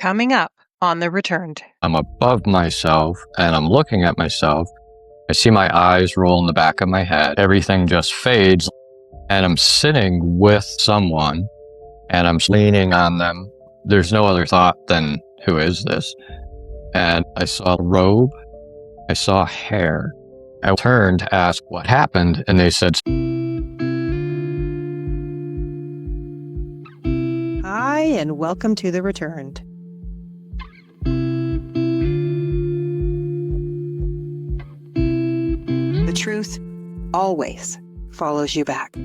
Coming up on The Returned. I'm above myself and I'm looking at myself. I see my eyes roll in the back of my head. Everything just fades and I'm sitting with someone and I'm leaning on them. There's no other thought than, who is this? And I saw a robe. I saw hair. I turned to ask what happened and they said, Hi, and welcome to The Returned. The truth always follows you back.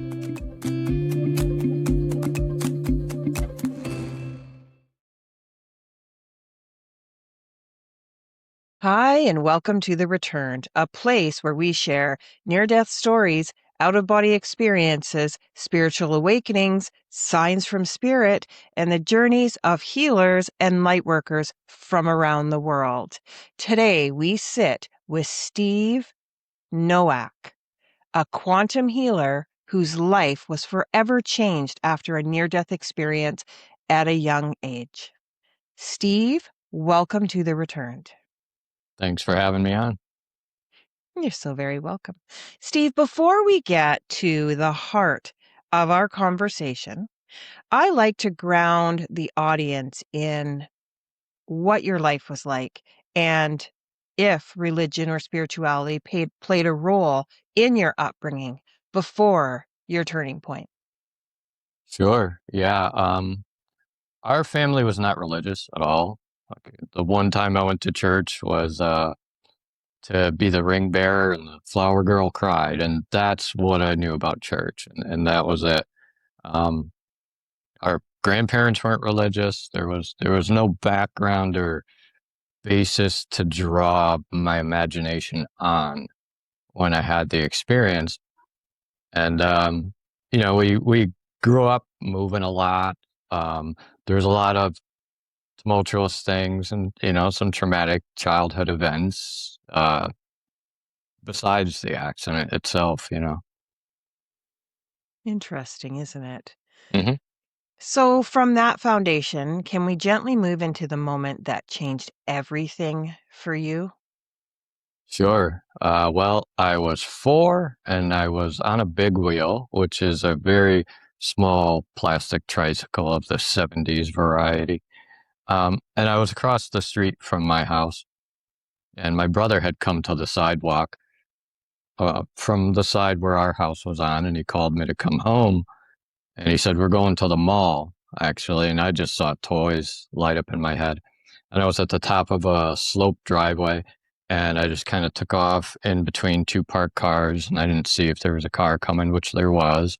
Hi, and welcome to The Returned, a place where we share near-death stories, out-of-body experiences, spiritual awakenings, signs from spirit, and the journeys of healers and lightworkers from around the world. Today, we sit with Steve Noack, a quantum healer whose life was forever changed after a near-death experience at a young age. Steve, welcome to The Returned. thanks for having me on. You're so very welcome. Steve, before we get to the heart of our conversation, I like to ground the audience in what your life was like and if religion or spirituality played a role in your upbringing before your turning point. Sure. Yeah. Our family was not religious at all. Okay. The one time I went to church was to be the ring bearer and the flower girl cried, and that's what I knew about church, and that was it. Um, our grandparents weren't religious. There was no background or basis to draw my imagination on when I had the experience. And we grew up moving a lot. There's a lot of tumultuous things and some traumatic childhood events besides the accident itself. Interesting, isn't it? Hmm. So, from that foundation, can we gently move into the moment that changed everything for you? Sure. Well, I was 4 and I was on a big wheel, which is a very small plastic tricycle of the 70s variety. And I was across the street from my house, and my brother had come to the sidewalk from the side where our house was on, and he called me to come home. And he said, "We're going to the mall, actually." And I just saw toys light up in my head. And I was at the top of a sloped driveway, and I just kind of took off in between two parked cars, and I didn't see if there was a car coming, which there was.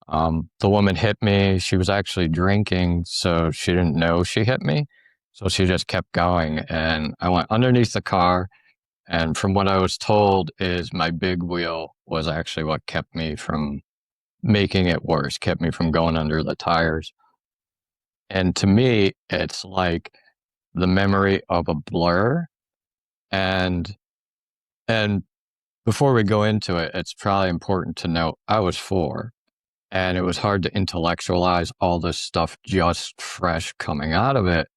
The woman hit me. She was actually drinking, so she didn't know she hit me. So she just kept going, and I went underneath the car. And from what I was told, is my big wheel was actually what kept me from making it worse, kept me from going under the tires. And to me, it's like the memory of a blur. And and before we go into it, it's probably important to note I was 4 and it was hard to intellectualize all this stuff just fresh coming out of it.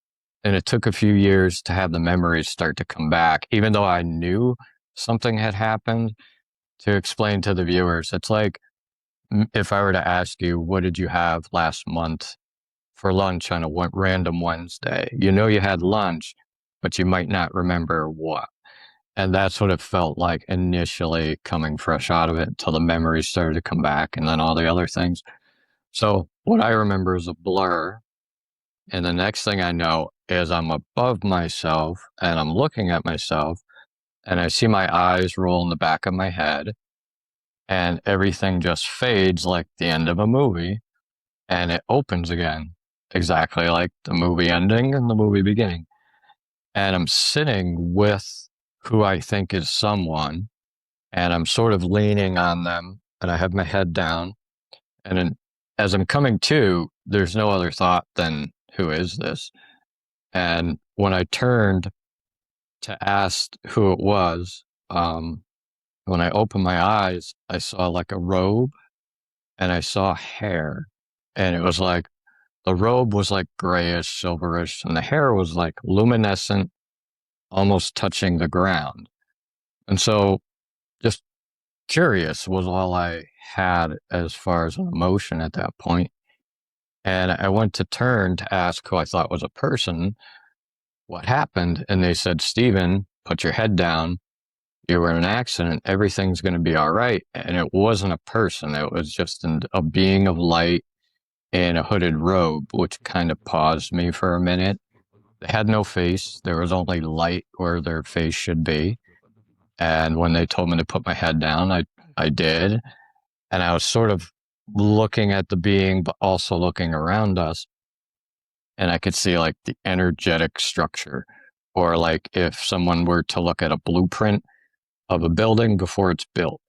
And it took a few years to have the memories start to come back, even though I knew something had happened, to explain to the viewers. It's like if I were to ask you, what did you have last month for lunch on a random Wednesday? You know you had lunch, but you might not remember what. And that's what it felt like initially coming fresh out of it until the memories started to come back and then all the other things. So what I remember is a blur. And the next thing I know is I'm above myself and I'm looking at myself and I see my eyes roll in the back of my head and everything just fades like the end of a movie and it opens again, exactly like the movie ending and the movie beginning. And I'm sitting with who I think is someone, and I'm sort of leaning on them, and I have my head down. And then, as I'm coming to, there's no other thought than, who is this? And when I turned to ask who it was, when I opened my eyes, I saw like a robe and I saw hair. And it was like the robe was like grayish, silverish, and the hair was like luminescent, almost touching the ground. And so just curious was all I had as far as an emotion at that point. And I went to turn to ask who I thought was a person what happened. And they said, Stephen, put your head down. You were in an accident. Everything's going to be all right. And it wasn't a person, it was just a being of light in a hooded robe, which kind of paused me for a minute. They had no face, there was only light where their face should be. And when they told me to put my head down, I did. And I was sort of looking at the being, but also looking around us. And I could see like the energetic structure, or like if someone were to look at a blueprint of a building before it's built,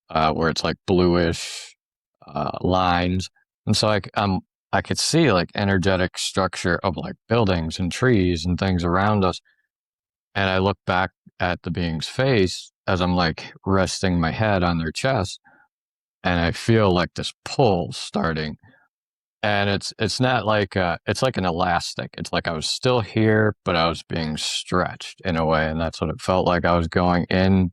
where it's like bluish lines. And so I could see like energetic structure of like buildings and trees and things around us. And I look back at the being's face as I'm like resting my head on their chest, and I feel like this pull starting. And it's not like it's like an elastic. It's like I was still here, but I was being stretched in a way, and that's what it felt like. I was going in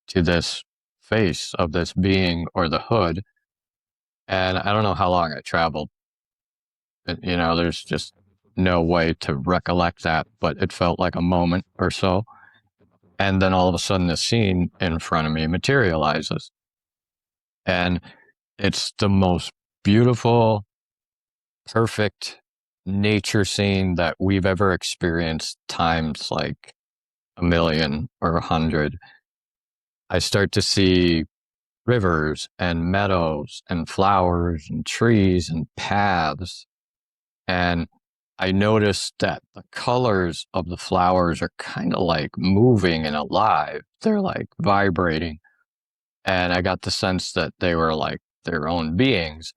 to this face of this being or the hood, and I don't know how long I traveled. There's just no way to recollect that, but it felt like a moment or so. And then all of a sudden, the scene in front of me materializes, and it's the most beautiful, perfect nature scene that we've ever experienced times like a million or 100. I start to see rivers and meadows and flowers and trees and paths. And I noticed that the colors of the flowers are kind of like moving and alive. They're like vibrating. And I got the sense that they were like their own beings.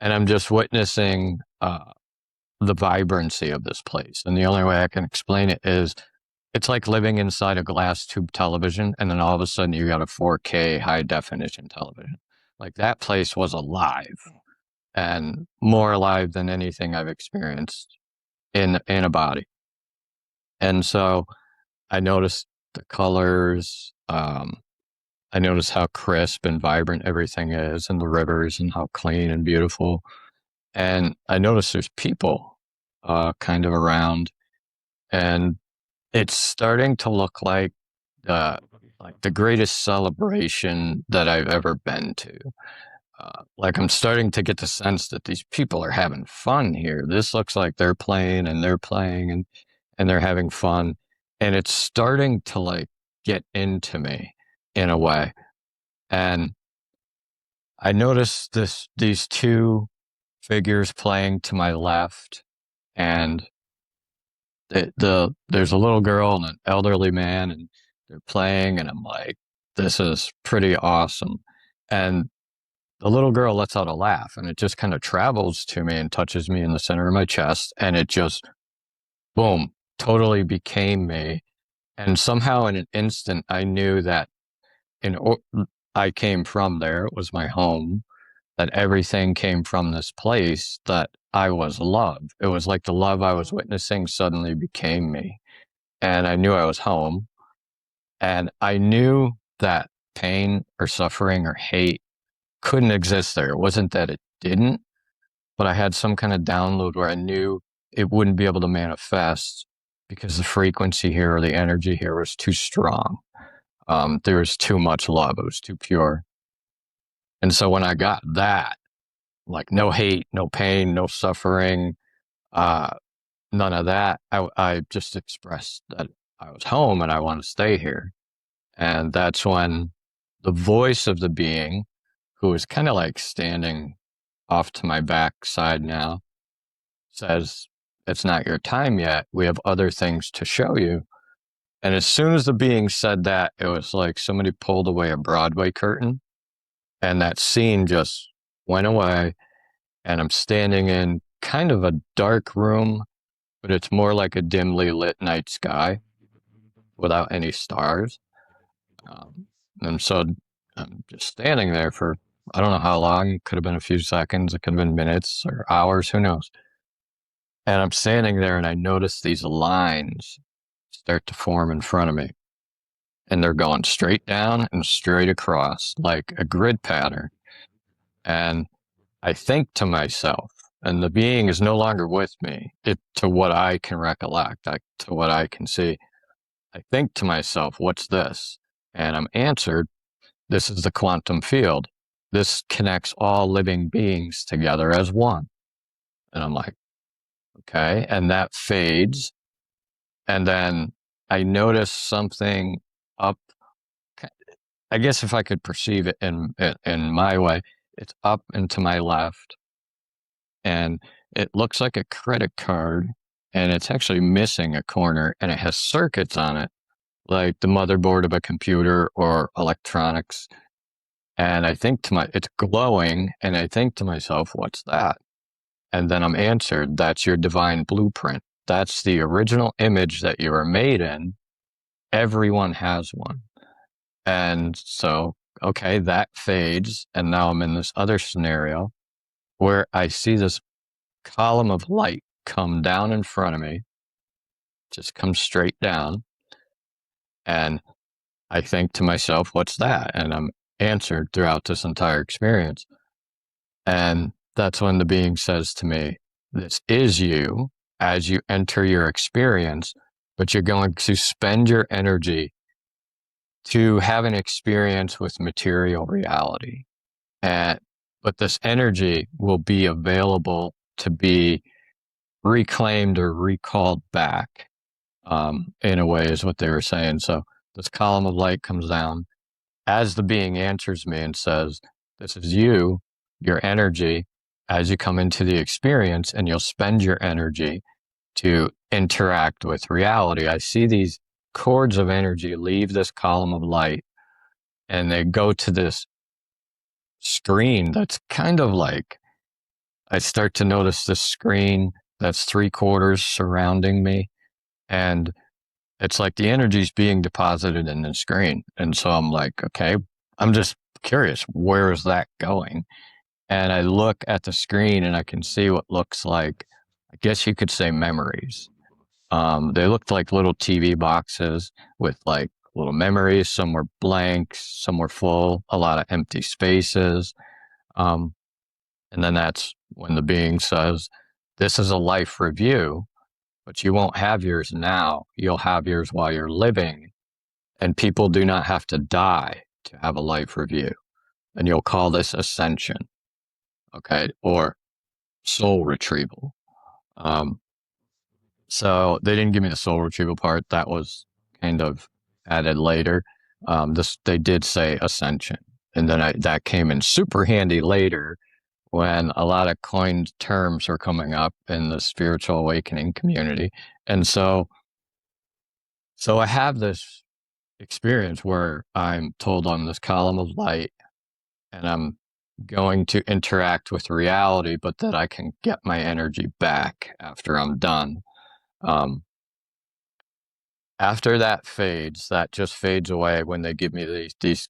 And I'm just witnessing the vibrancy of this place. And the only way I can explain it is it's like living inside a glass tube television, and then all of a sudden you got a 4K high definition television. Like that place was alive, and more alive than anything I've experienced in a body. And so I noticed the colors. I noticed how crisp and vibrant everything is, and the rivers, and how clean and beautiful. And I noticed there's people kind of around, and it's starting to look like the greatest celebration that I've ever been to. Like I'm starting to get the sense that these people are having fun here. This looks like they're playing and they're playing and they're having fun. And it's starting to like get into me in a way. And I noticed these two figures playing to my left, and there's a little girl and an elderly man, and they're playing, and I'm like, this is pretty awesome. And the little girl lets out a laugh, and it just kind of travels to me and touches me in the center of my chest, and it just boom, totally became me. And somehow in an instant I knew that in I came from there, it was my home, that everything came from this place, that I was love. It was like the love I was witnessing suddenly became me. And I knew I was home. And I knew that pain or suffering or hate couldn't exist there. It wasn't that it didn't, but I had some kind of download where I knew it wouldn't be able to manifest because the frequency here or the energy here was too strong. There was too much love. It was too pure. And so when I got that, like no hate, no pain, no suffering, uh, none of that, I just expressed that I was home and I want to stay here. And that's when the voice of the being, who is kind of like standing off to my backside now, says, it's not your time yet. We have other things to show you. And as soon as the being said that, it was like somebody pulled away a Broadway curtain, and that scene just went away. And I'm standing in kind of a dark room, but it's more like a dimly lit night sky without any stars. And so I'm just standing there for, I don't know how long. It could have been a few seconds. It could have been minutes or hours. Who knows? And I'm standing there and I notice these lines start to form in front of me. And they're going straight down and straight across like a grid pattern. And I think to myself, and the being is no longer with me, to what I can recollect, to what I can see. I think to myself, what's this? And I'm answered, this is the quantum field. This connects all living beings together as one. And I'm like, okay. And that fades. And then I notice something up. I guess if I could perceive it in my way, it's up and to my left, and it looks like a credit card, and it's actually missing a corner, and it has circuits on it, like the motherboard of a computer or electronics. And I think it's glowing, and I think to myself, what's that? And then I'm answered, that's your divine blueprint. That's the original image that you were made in. Everyone has one. And so, okay, that fades. And now I'm in this other scenario where I see this column of light come down in front of me, just come straight down. And I think to myself, what's that? And I'm answered throughout this entire experience. And that's when the being says to me, this is you as you enter your experience, but you're going to spend your energy to have an experience with material reality. And but this energy will be available to be reclaimed or recalled back, in a way, is what they were saying. So this column of light comes down as the being answers me and says, this is you, your energy, as you come into the experience, and you'll spend your energy to interact with reality. I see these cords of energy leave this column of light and they go to this screen that's kind of like, I start to notice this screen that's 3/4 surrounding me. And it's like the energy's being deposited in the screen. And so I'm like, okay, I'm just curious, where is that going? And I look at the screen and I can see what looks like, I guess you could say, memories. They looked like little TV boxes with like little memories. Some were blank, some were full, a lot of empty spaces. Um, and then that's when the being says, this is a life review, but you won't have yours now. You'll have yours while you're living. And people do not have to die to have a life review. And you'll call this ascension, okay, or soul retrieval. Um, so they didn't give me the soul retrieval part. That was kind of added later. They did say ascension, and then that came in super handy later when a lot of coined terms were coming up in the spiritual awakening community. And so I have this experience where I'm told I'm this column of light and I'm going to interact with reality, but that I can get my energy back after I'm done. Um, After that fades, that just fades away when they give me this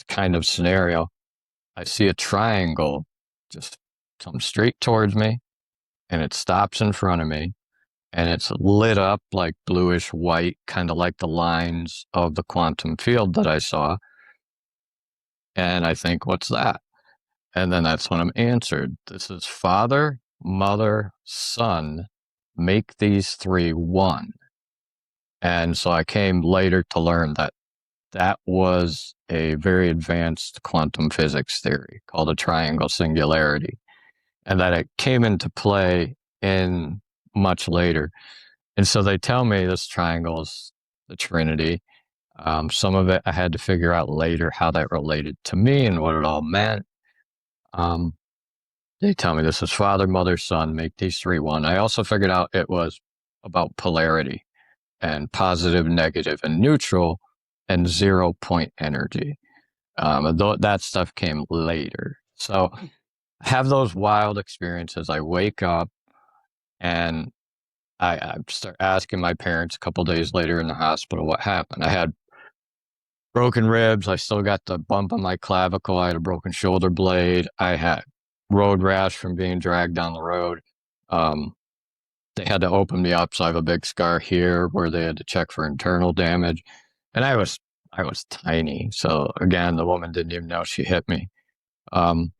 kind of scenario. I see a triangle just come straight towards me, and it stops in front of me, and it's lit up like bluish white, kind of like the lines of the quantum field that I saw. And I think, what's that? And then that's when I'm answered. This is Father, Mother, Son. Make these three one. And so I came later to learn that that was a very advanced quantum physics theory called a triangle singularity, and that it came into play in much later. And so they tell me this triangle is the Trinity. Some of it I had to figure out later how that related to me and what it all meant. Um, they tell me this is Father, Mother, Son, make these three one. I also figured out it was about polarity and positive, negative, and neutral, and 0 point energy. That stuff came later. So I have those wild experiences. I wake up and I start asking my parents a couple days later in the hospital what happened. I had broken ribs. I still got the bump on my clavicle. I had a broken shoulder blade. I had road rash from being dragged down the road. Um, they had to open me up. So I have a big scar here where they had to check for internal damage. And I was tiny. So again, the woman didn't even know she hit me. Um,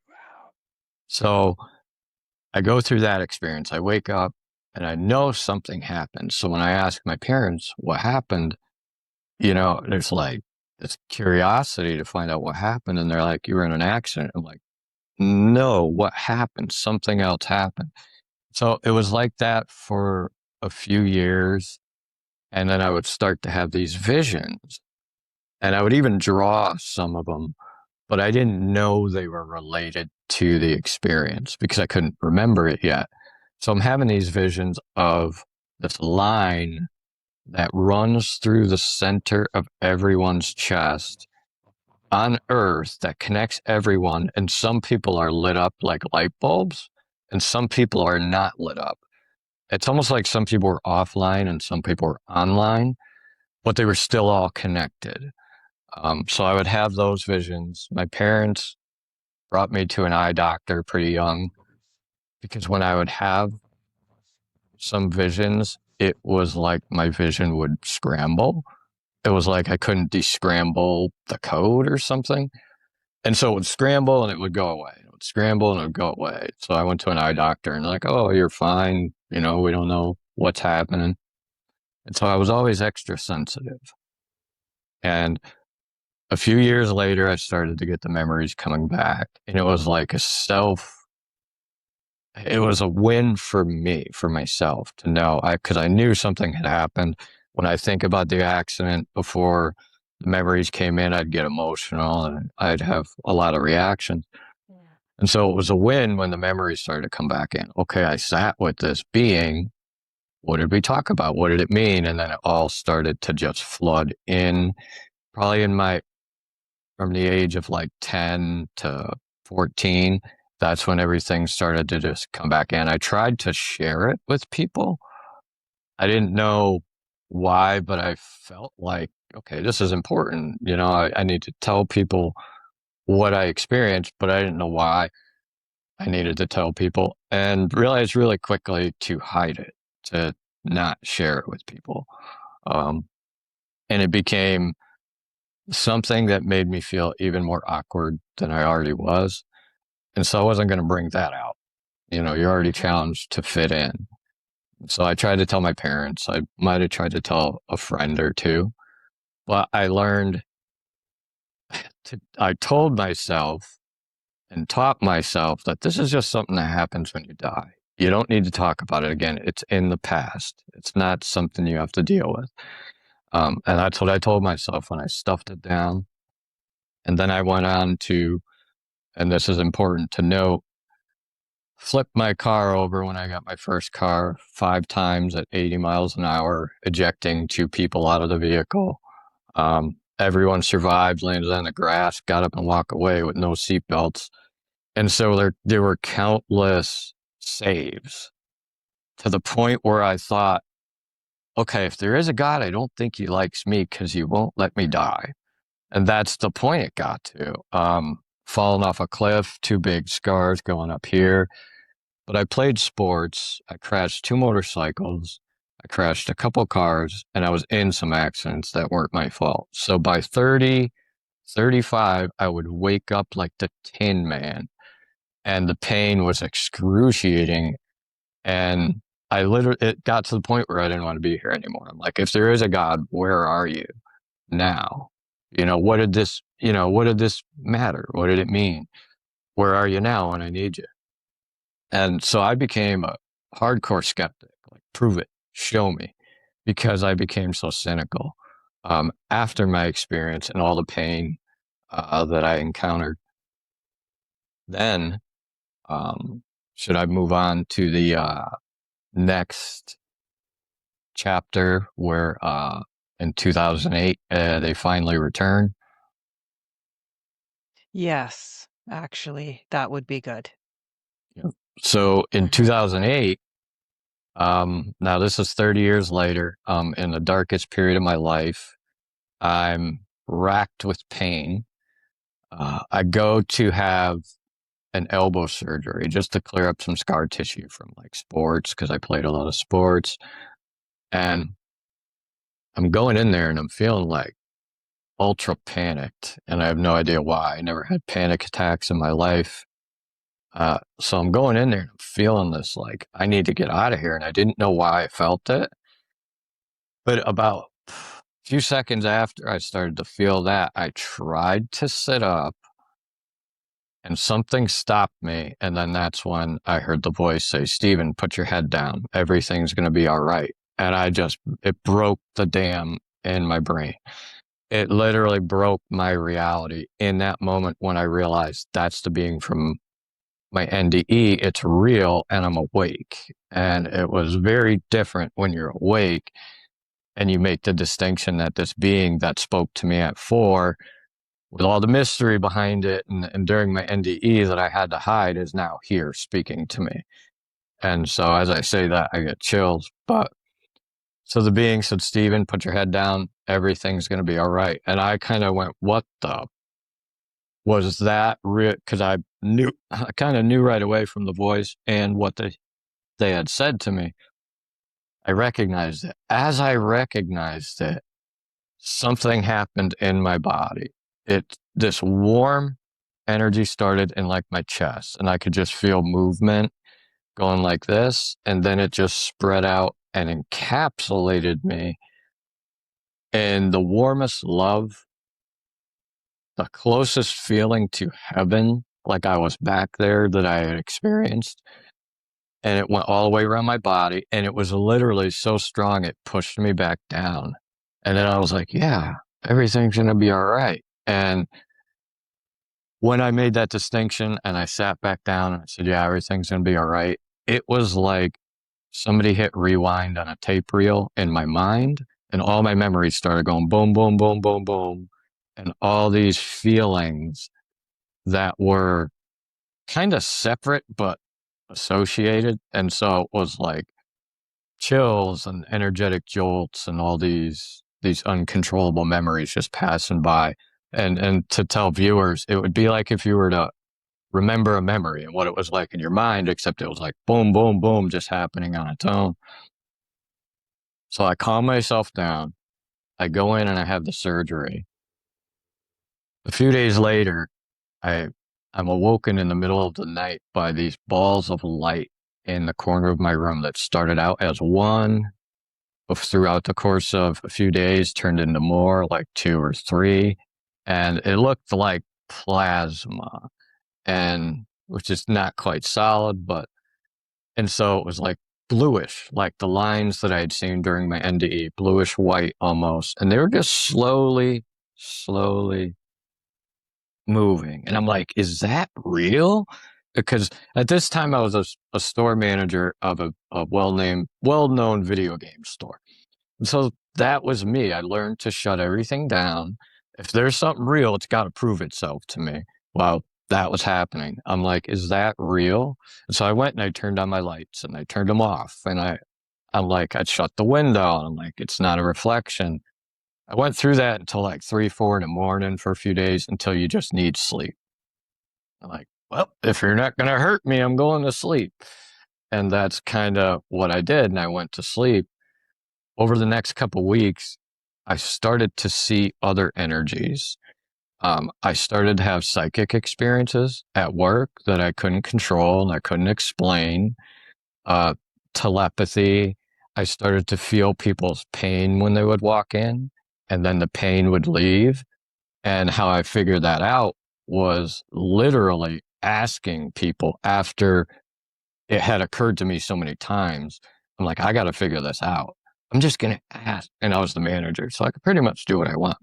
so I go through that experience. I wake up and I know something happened. So when I ask my parents what happened, there's like this curiosity to find out what happened. And they're like, you were in an accident. I'm like, no, what happened? Something else happened. So it was like that for a few years. And then I would start to have these visions and I would even draw some of them, but I didn't know they were related to the experience because I couldn't remember it yet. So I'm having these visions of this line that runs through the center of everyone's chest on earth that connects everyone. And some people are lit up like light bulbs and some people are not lit up. It's almost like some people were offline and some people were online, but they were still all connected. So I would have those visions. My parents brought me to an eye doctor pretty young because when I would have some visions, it was like my vision would scramble. It was like I couldn't descramble the code or something. And so it would scramble and it would go away. It would scramble and it would go away. So I went to an eye doctor and they're like, oh, you're fine. We don't know what's happening. And so I was always extra sensitive. And a few years later, I started to get the memories coming back. And it was like it was a win for me, for myself to know because I knew something had happened. When I think about the accident before the memories came in, I'd get emotional and I'd have a lot of reactions. And so it was a win when the memories started to come back in. Okay, I sat with this being. What did we talk about? What did it mean? And then it all started to just flood in, probably from the age of like 10 to 14. That's when everything started to just come back in. I tried to share it with people. I didn't know why, but I felt like, okay, this is important. I need to tell people what I experienced, but I didn't know why I needed to tell people and realized really quickly to hide it, to not share it with people. Um, and it became something that made me feel even more awkward than I already was. And so I wasn't going to bring that out. You're already challenged to fit in. So I tried to tell my parents. I might have tried to tell a friend or two, but I told myself and taught myself that this is just something that happens when you die. You don't need to talk about it again. It's in the past. It's not something you have to deal with. And that's what I told myself when I stuffed it down. And then I went on to, and this is important to note, flipped my car over when I got my first car 5 times at 80 miles an hour, ejecting 2 people out of the vehicle. Everyone survived, landed on the grass, got up and walked away with no seatbelts. And so there were countless saves to the point where I thought, okay, if there is a God, I don't think he likes me because he won't let me die. And that's the point it got to. Falling off a cliff, 2 big scars going up here. But I played sports. I crashed 2 motorcycles. I crashed a couple cars and I was in some accidents that weren't my fault. So by 30, 35, I would wake up like the Tin Man and the pain was excruciating. And it got to the point where I didn't want to be here anymore. I'm like, if there is a God, where are you now? What did this matter? What did it mean? Where are you now when I need you? And so I became a hardcore skeptic, like, prove it, show me, because I became so cynical after my experience and all the pain that I encountered. Then, should I move on to the next chapter where in 2008 they finally returned? Yes, actually, that would be good. Yeah. So in 2008, now this is 30 years later, in the darkest period of my life, I'm racked with pain. I go to have an elbow surgery just to clear up some scar tissue from like sports because I played a lot of sports. And I'm going in there and I'm feeling like ultra panicked and I have no idea why. I never had panic attacks in my life. So I'm going in there and I'm feeling this like I need to get out of here. And I didn't know why I felt it. But about a few seconds after I started to feel that, I tried to sit up and something stopped me. And then that's when I heard the voice say, Steven, put your head down. Everything's going to be all right. And it broke the dam in my brain. It literally broke my reality in that moment when I realized that's the being from my NDE. It's real and I'm awake. And it was very different when you're awake and you make the distinction that this being that spoke to me at 4 with all the mystery behind it and during my NDE that I had to hide is now here speaking to me. And so as I say that, I get chills. But so the being said, Steven, put your head down. Everything's going to be all right. And I kind of went, what the was that real? Because I kind of knew right away from the voice and what they had said to me. I recognized it. As I recognized it, something happened in my body. This warm energy started in like my chest and I could just feel movement going like this. And then it just spread out and encapsulated me in the warmest love, the closest feeling to heaven, like I was back there that I had experienced. And it went all the way around my body. And it was literally so strong, it pushed me back down. And then I was like, yeah, everything's going to be all right. And when I made that distinction and I sat back down and I said, yeah, everything's going to be all right, it was like somebody hit rewind on a tape reel in my mind and all my memories started going boom, boom, boom, boom, boom. And all these feelings that were kind of separate but associated. And so it was like chills and energetic jolts and all these uncontrollable memories just passing by. And to tell viewers, it would be like if you were to remember a memory and what it was like in your mind, except it was like boom, boom, boom, just happening on its own. So I calm myself down. I go in and I have the surgery. A few days later, I I'm awoken in the middle of the night by these balls of light in the corner of my room that started out as one, but throughout the course of a few days turned into more, like 2 or 3, and it looked like plasma, and which is not quite solid, but and so it was like bluish, like the lines that I had seen during my NDE, bluish white almost, and they were just slowly moving. And I'm like, is that real? Because at this time I was a store manager of a well-known video game store. And so that was me. I learned to shut everything down. If there's something real, it's got to prove itself to me. Well, that was happening. I'm like, is that real? And so I went and I turned on my lights and I turned them off. And I'm like, I'd shut the window. And I'm like, it's not a reflection. I went through that until like 3, 4 in the morning for a few days until you just need sleep. I'm like, well, if you're not going to hurt me, I'm going to sleep. And that's kind of what I did. And I went to sleep. Over the next couple of weeks, I started to see other energies. I started to have psychic experiences at work that I couldn't control and I couldn't explain. Uh, Telepathy. I started to feel people's pain when they would walk in, and then the pain would leave. And how I figured that out was literally asking people after it had occurred to me so many times. I'm like, I got to figure this out. I'm just going to ask. And I was the manager, so I could pretty much do what I want.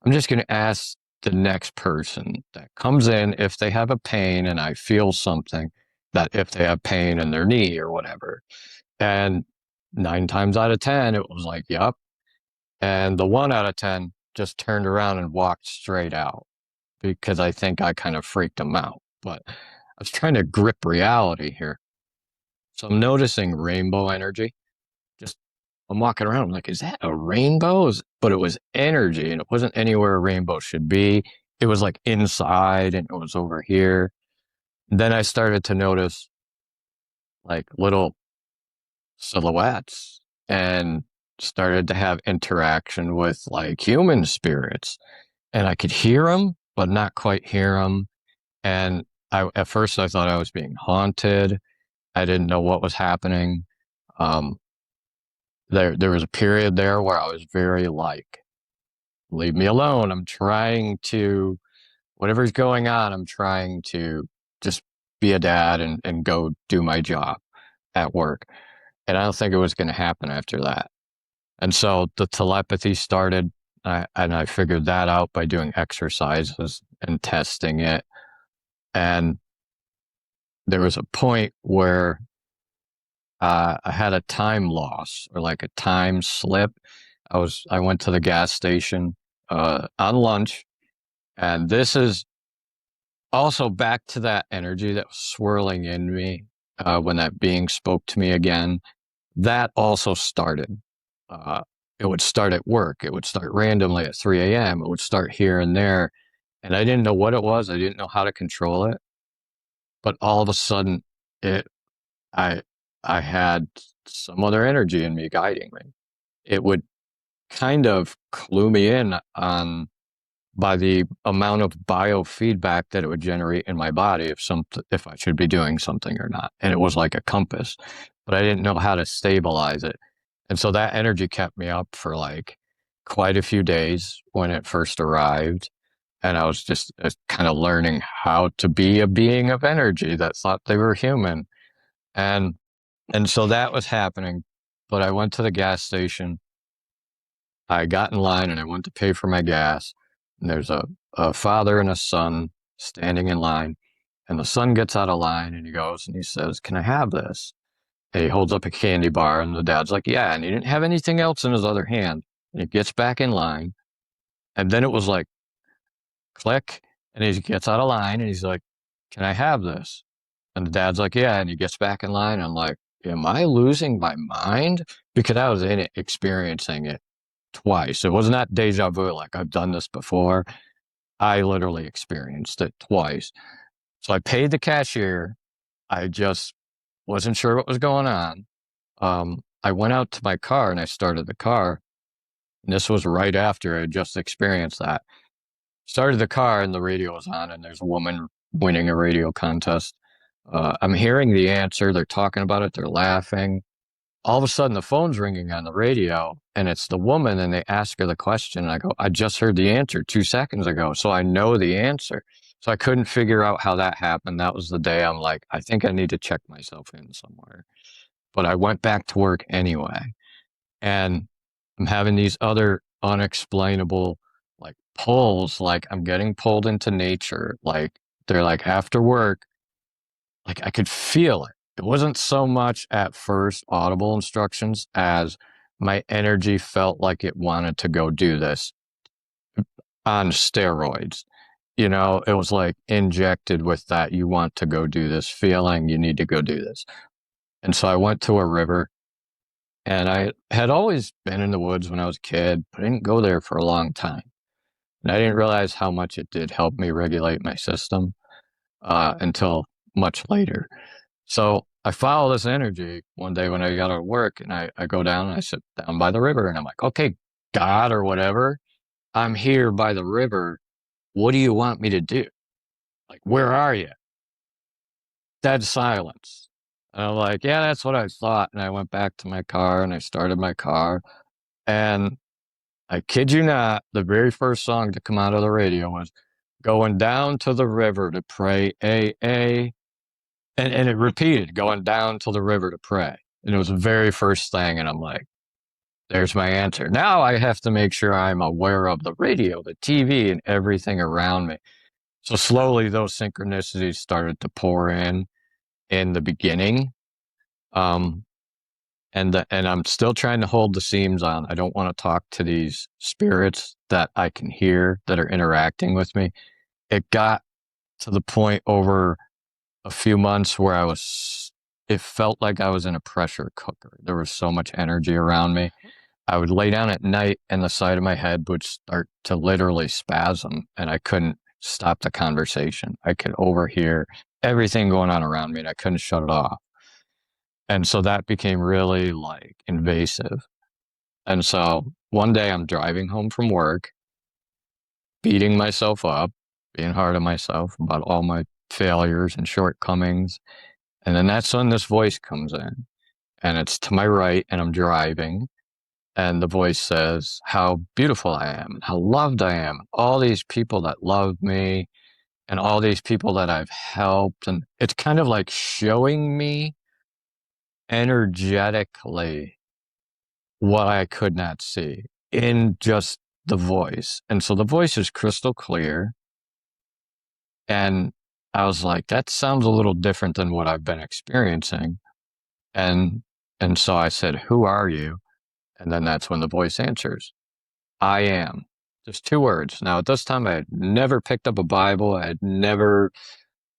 I'm just going to ask the next person that comes in if they have a pain and I feel something, that if they have pain in their knee or whatever. And 9 times out of 10, it was like, yep. And the 1 out of 10 just turned around and walked straight out because I think I kind of freaked them out. But I was trying to grip reality here. So I'm noticing rainbow energy. Just I'm walking around, I'm like, is that a rainbow? But it was energy and it wasn't anywhere a rainbow should be. It was like inside and it was over here. Then I started to notice like little silhouettes and started to have interaction with like human spirits. And I could hear them, but not quite hear them. And at first I thought I was being haunted. I didn't know what was happening. Um, there was a period there where I was very like, leave me alone. I'm trying to, whatever's going on, I'm trying to just be a dad and go do my job at work. And I don't think it was going to happen after that. And so the telepathy started, and I figured that out by doing exercises and testing it. And there was a point where I had a time loss or like a time slip. I went to the gas station on lunch, and this is also back to that energy that was swirling in me when that being spoke to me again. That also started. Uh, it would start at work. It would start randomly at 3 a.m. It would start here and there. And I didn't know what it was. I didn't know how to control it. But all of a sudden, it I I had some other energy in me guiding me. It would kind of clue me in on by the amount of biofeedback that it would generate in my body if I should be doing something or not. And it was like a compass, but I didn't know how to stabilize it. And so that energy kept me up for like quite a few days when it first arrived. And I was just kind of learning how to be a being of energy that thought they were human. And and so that was happening. But I went to the gas station. I got in line and I went to pay for my gas. And there's a father and a son standing in line. And the son gets out of line and he goes and he says, "Can I have this?" And he holds up a candy bar. And the dad's like, "Yeah." And he didn't have anything else in his other hand. And he gets back in line. And then it was like, click. And he gets out of line and he's like, "Can I have this?" And the dad's like, "Yeah." And he gets back in line. I'm like, am I losing my mind? Because I was in it, experiencing it twice. It was not deja vu, like I've done this before. I literally experienced it twice. So I paid the cashier. I just wasn't sure what was going on. I went out to my car and I started the car. And this was right after I had just experienced that. Started the car and the radio was on, and there's a woman winning a radio contest. I'm hearing the answer. They're talking about it. They're laughing. All of a sudden the phone's ringing on the radio and it's the woman and they ask her the question. And I go, "I just heard the answer 2 seconds ago. So I know the answer." So I couldn't figure out how that happened. That was the day I'm like, I think I need to check myself in somewhere. But I went back to work anyway. And I'm having these other unexplainable like pulls, like I'm getting pulled into nature. Like they're like after work, like I could feel it. It wasn't so much at first audible instructions as my energy felt like it wanted to go do this on steroids. You know, it was like injected with that. You want to go do this feeling, you need to go do this. And so I went to a river and I had always been in the woods when I was a kid, but I didn't go there for a long time. And I didn't realize how much it did help me regulate my system until much later. So I follow this energy one day when I got to work and I go down and I sit down by the river and I'm like, okay, God or whatever, I'm here by the river. What do you want me to do? Like, where are you? Dead silence. And I'm like, yeah, that's what I thought. And I went back to my car and I started my car. And I kid you not, the very first song to come out of the radio was going down to the river to pray, a. And it repeated, going down to the river to pray. And it was the very first thing. And I'm like, there's my answer. Now I have to make sure I'm aware of the radio, the TV, and everything around me. So slowly those synchronicities started to pour in the beginning. Um, and I'm still trying to hold the seams on. I don't want to talk to these spirits that I can hear that are interacting with me. It got to the point over a few months where it felt like I was in a pressure cooker. There was so much energy around me. I would lay down at night and the side of my head would start to literally spasm and I couldn't stop the conversation. I could overhear everything going on around me and I couldn't shut it off. And so that became really like invasive. And so one day I'm driving home from work, beating myself up, being hard on myself about all my failures and shortcomings. And then that's when this voice comes in, and it's to my right, and I'm driving. And the voice says how beautiful I am, and how loved I am, all these people that love me, and all these people that I've helped. And it's kind of like showing me energetically what I could not see in just the voice. And so the voice is crystal clear. And I was like, that sounds a little different than what I've been experiencing. And and so I said, who are you? And then that's when the voice answers, I am. Just two words. Now, at this time, I had never picked up a Bible. I had never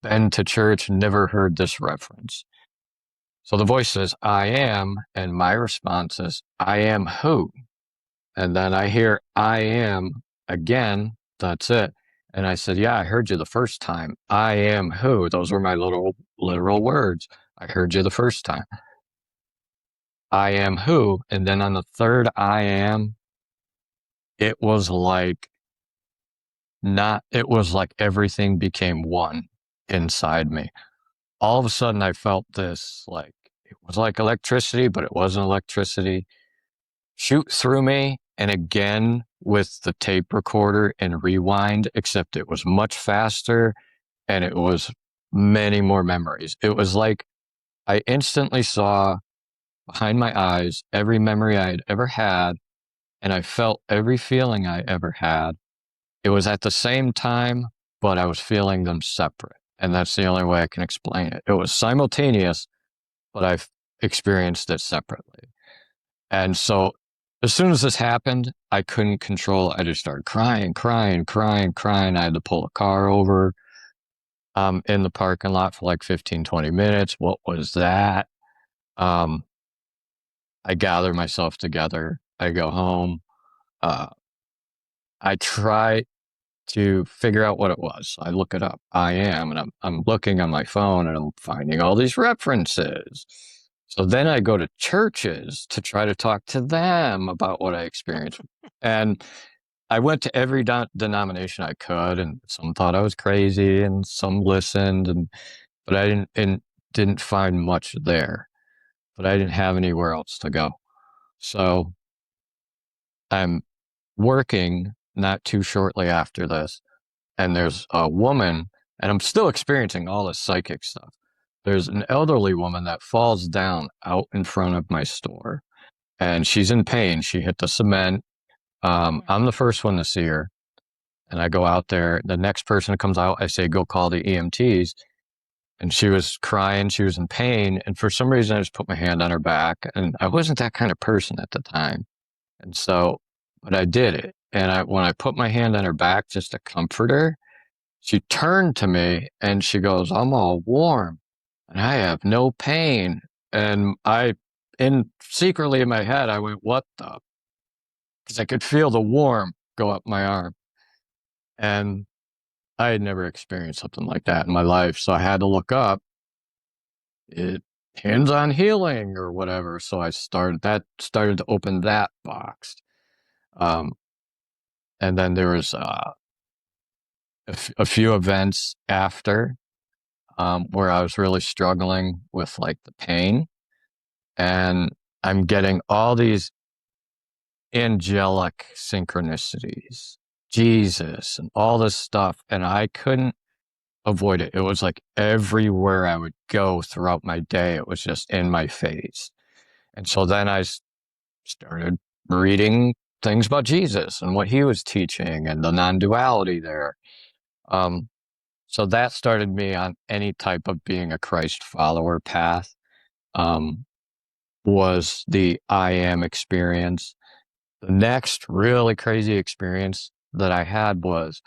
been to church, never heard this reference. So the voice says, I am. And my response is, I am who? And then I hear, I am again. That's it. And I said, yeah, I heard you the first time. I am who? Those were my little literal words. I heard you the first time. I am who? And then on the third I am, it was like it was like everything became one inside me. All of a sudden I felt this like it was like electricity, but it wasn't electricity shoot through me. And again with the tape recorder and rewind, except it was much faster and it was many more memories. It was like I instantly saw behind my eyes every memory I had ever had, and I felt every feeling I ever had. It was at the same time, but I was feeling them separate. And that's the only way I can explain it. It was simultaneous, but I've experienced it separately. And so as soon as this happened, I couldn't control it. I just started crying, crying, crying, crying. I had to pull a car over in the parking lot for like 15, 20 minutes. What was that? Um, I gather myself together. I go home. Uh, I try to figure out what it was. I look it up. I am, and I'm looking on my phone and I'm finding all these references. So then I go to churches to try to talk to them about what I experienced. And I went to every denomination I could, and some thought I was crazy, and some listened, but I didn't find much there. But I didn't have anywhere else to go. So I'm working not too shortly after this, and there's a woman, and I'm still experiencing all this psychic stuff. There's an elderly woman that falls down out in front of my store, and she's in pain. She hit the cement. I'm the first one to see her, and I go out there. The next person that comes out, I say, go call the EMTs. And she was crying. She was in pain. And for some reason, I just put my hand on her back. And I wasn't that kind of person at the time. And so, but I did it. And when I put my hand on her back just to comfort her, she turned to me and she goes, I'm all warm and I have no pain. And secretly in my head, I went, what the? Because I could feel the warm go up my arm. And I had never experienced something like that in my life. So I had to look up it hands on healing or whatever. So I started to open that box. Um, and then there was a few events after where I was really struggling with like the pain, and I'm getting all these angelic synchronicities, Jesus, and all this stuff, and I couldn't avoid it. It was like everywhere I would go throughout my day, it was just in my face. And so then I started reading things about Jesus and what he was teaching and the non-duality there. Um, so that started me on any type of being a Christ follower path. Was the I am experience. The next really crazy experience that I had was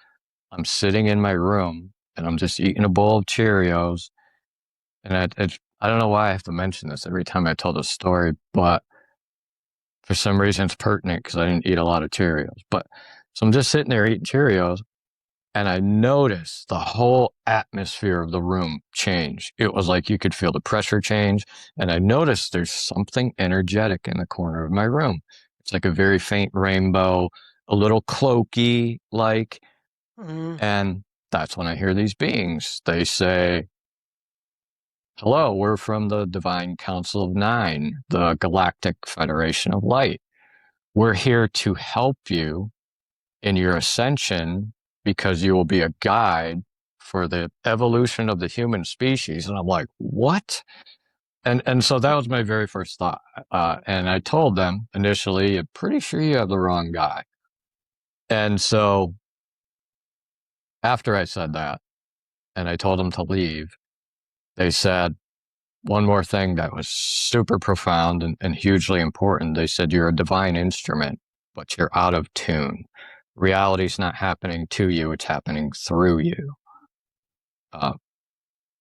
I'm sitting in my room and I'm just eating a bowl of Cheerios. And I don't know why I have to mention this every time I tell this story, but for some reason it's pertinent because I didn't eat a lot of Cheerios. But so I'm just sitting there eating Cheerios and I noticed the whole atmosphere of the room change. It was like you could feel the pressure change. And I noticed there's something energetic in the corner of my room. It's like a very faint rainbow, a little cloaky like. Mm. And that's when I hear these beings. They say, "Hello, we're from the Divine Council of Nine, the Galactic Federation of Light. We're here to help you in your ascension because you will be a guide for the evolution of the human species." And I'm like, what? And so that was my very first thought. And I told them initially, "I'm pretty sure you have the wrong guy." And so after I said that and I told them to leave, they said one more thing that was super profound and hugely important. They said, "You're a divine instrument, but you're out of tune. Reality's not happening to you, it's happening through you." Uh,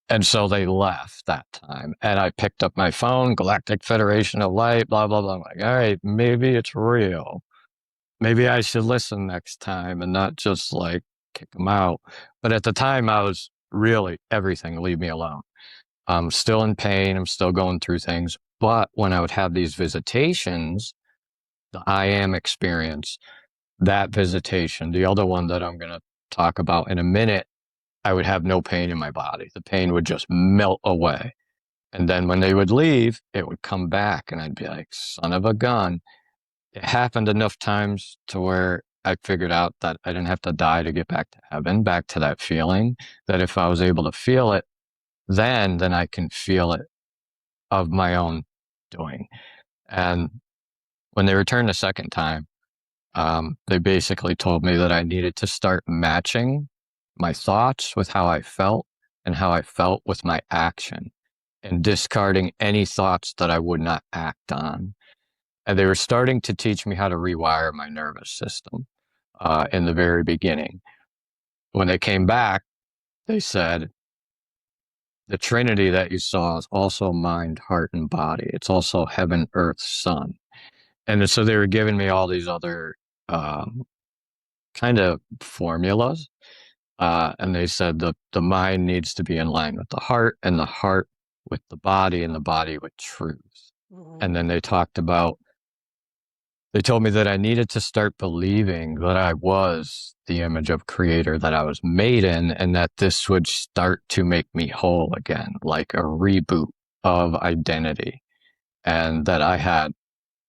and so they left that time. And I picked up my phone, Galactic Federation of Light, blah, blah, blah. I'm like, all right, maybe it's real. Maybe I should listen next time and not just like kick them out. But at the time, I was really everything, leave me alone. I'm still in pain. I'm still going through things. But when I would have these visitations, the I am experience, that visitation, the other one that I'm going to talk about in a minute, I would have no pain in my body. The pain would just melt away. And then when they would leave, it would come back and I'd be like, son of a gun. It happened enough times to where I figured out that I didn't have to die to get back to heaven, back to that feeling, that if I was able to feel it, then I can feel it of my own doing. And when they returned the second time, they basically told me that I needed to start matching my thoughts with how I felt and how I felt with my action and discarding any thoughts that I would not act on. And they were starting to teach me how to rewire my nervous system in the very beginning. When they came back, they said, "The Trinity that you saw is also mind, heart, and body. It's also heaven, earth, sun." And so they were giving me all these other um, kind of formulas. And they said the mind needs to be in line with the heart, and the heart with the body, and the body with truth. Mhm. And then they told me that I needed to start believing that I was the image of creator that I was made in, and that this would start to make me whole again, like a reboot of identity. And that I had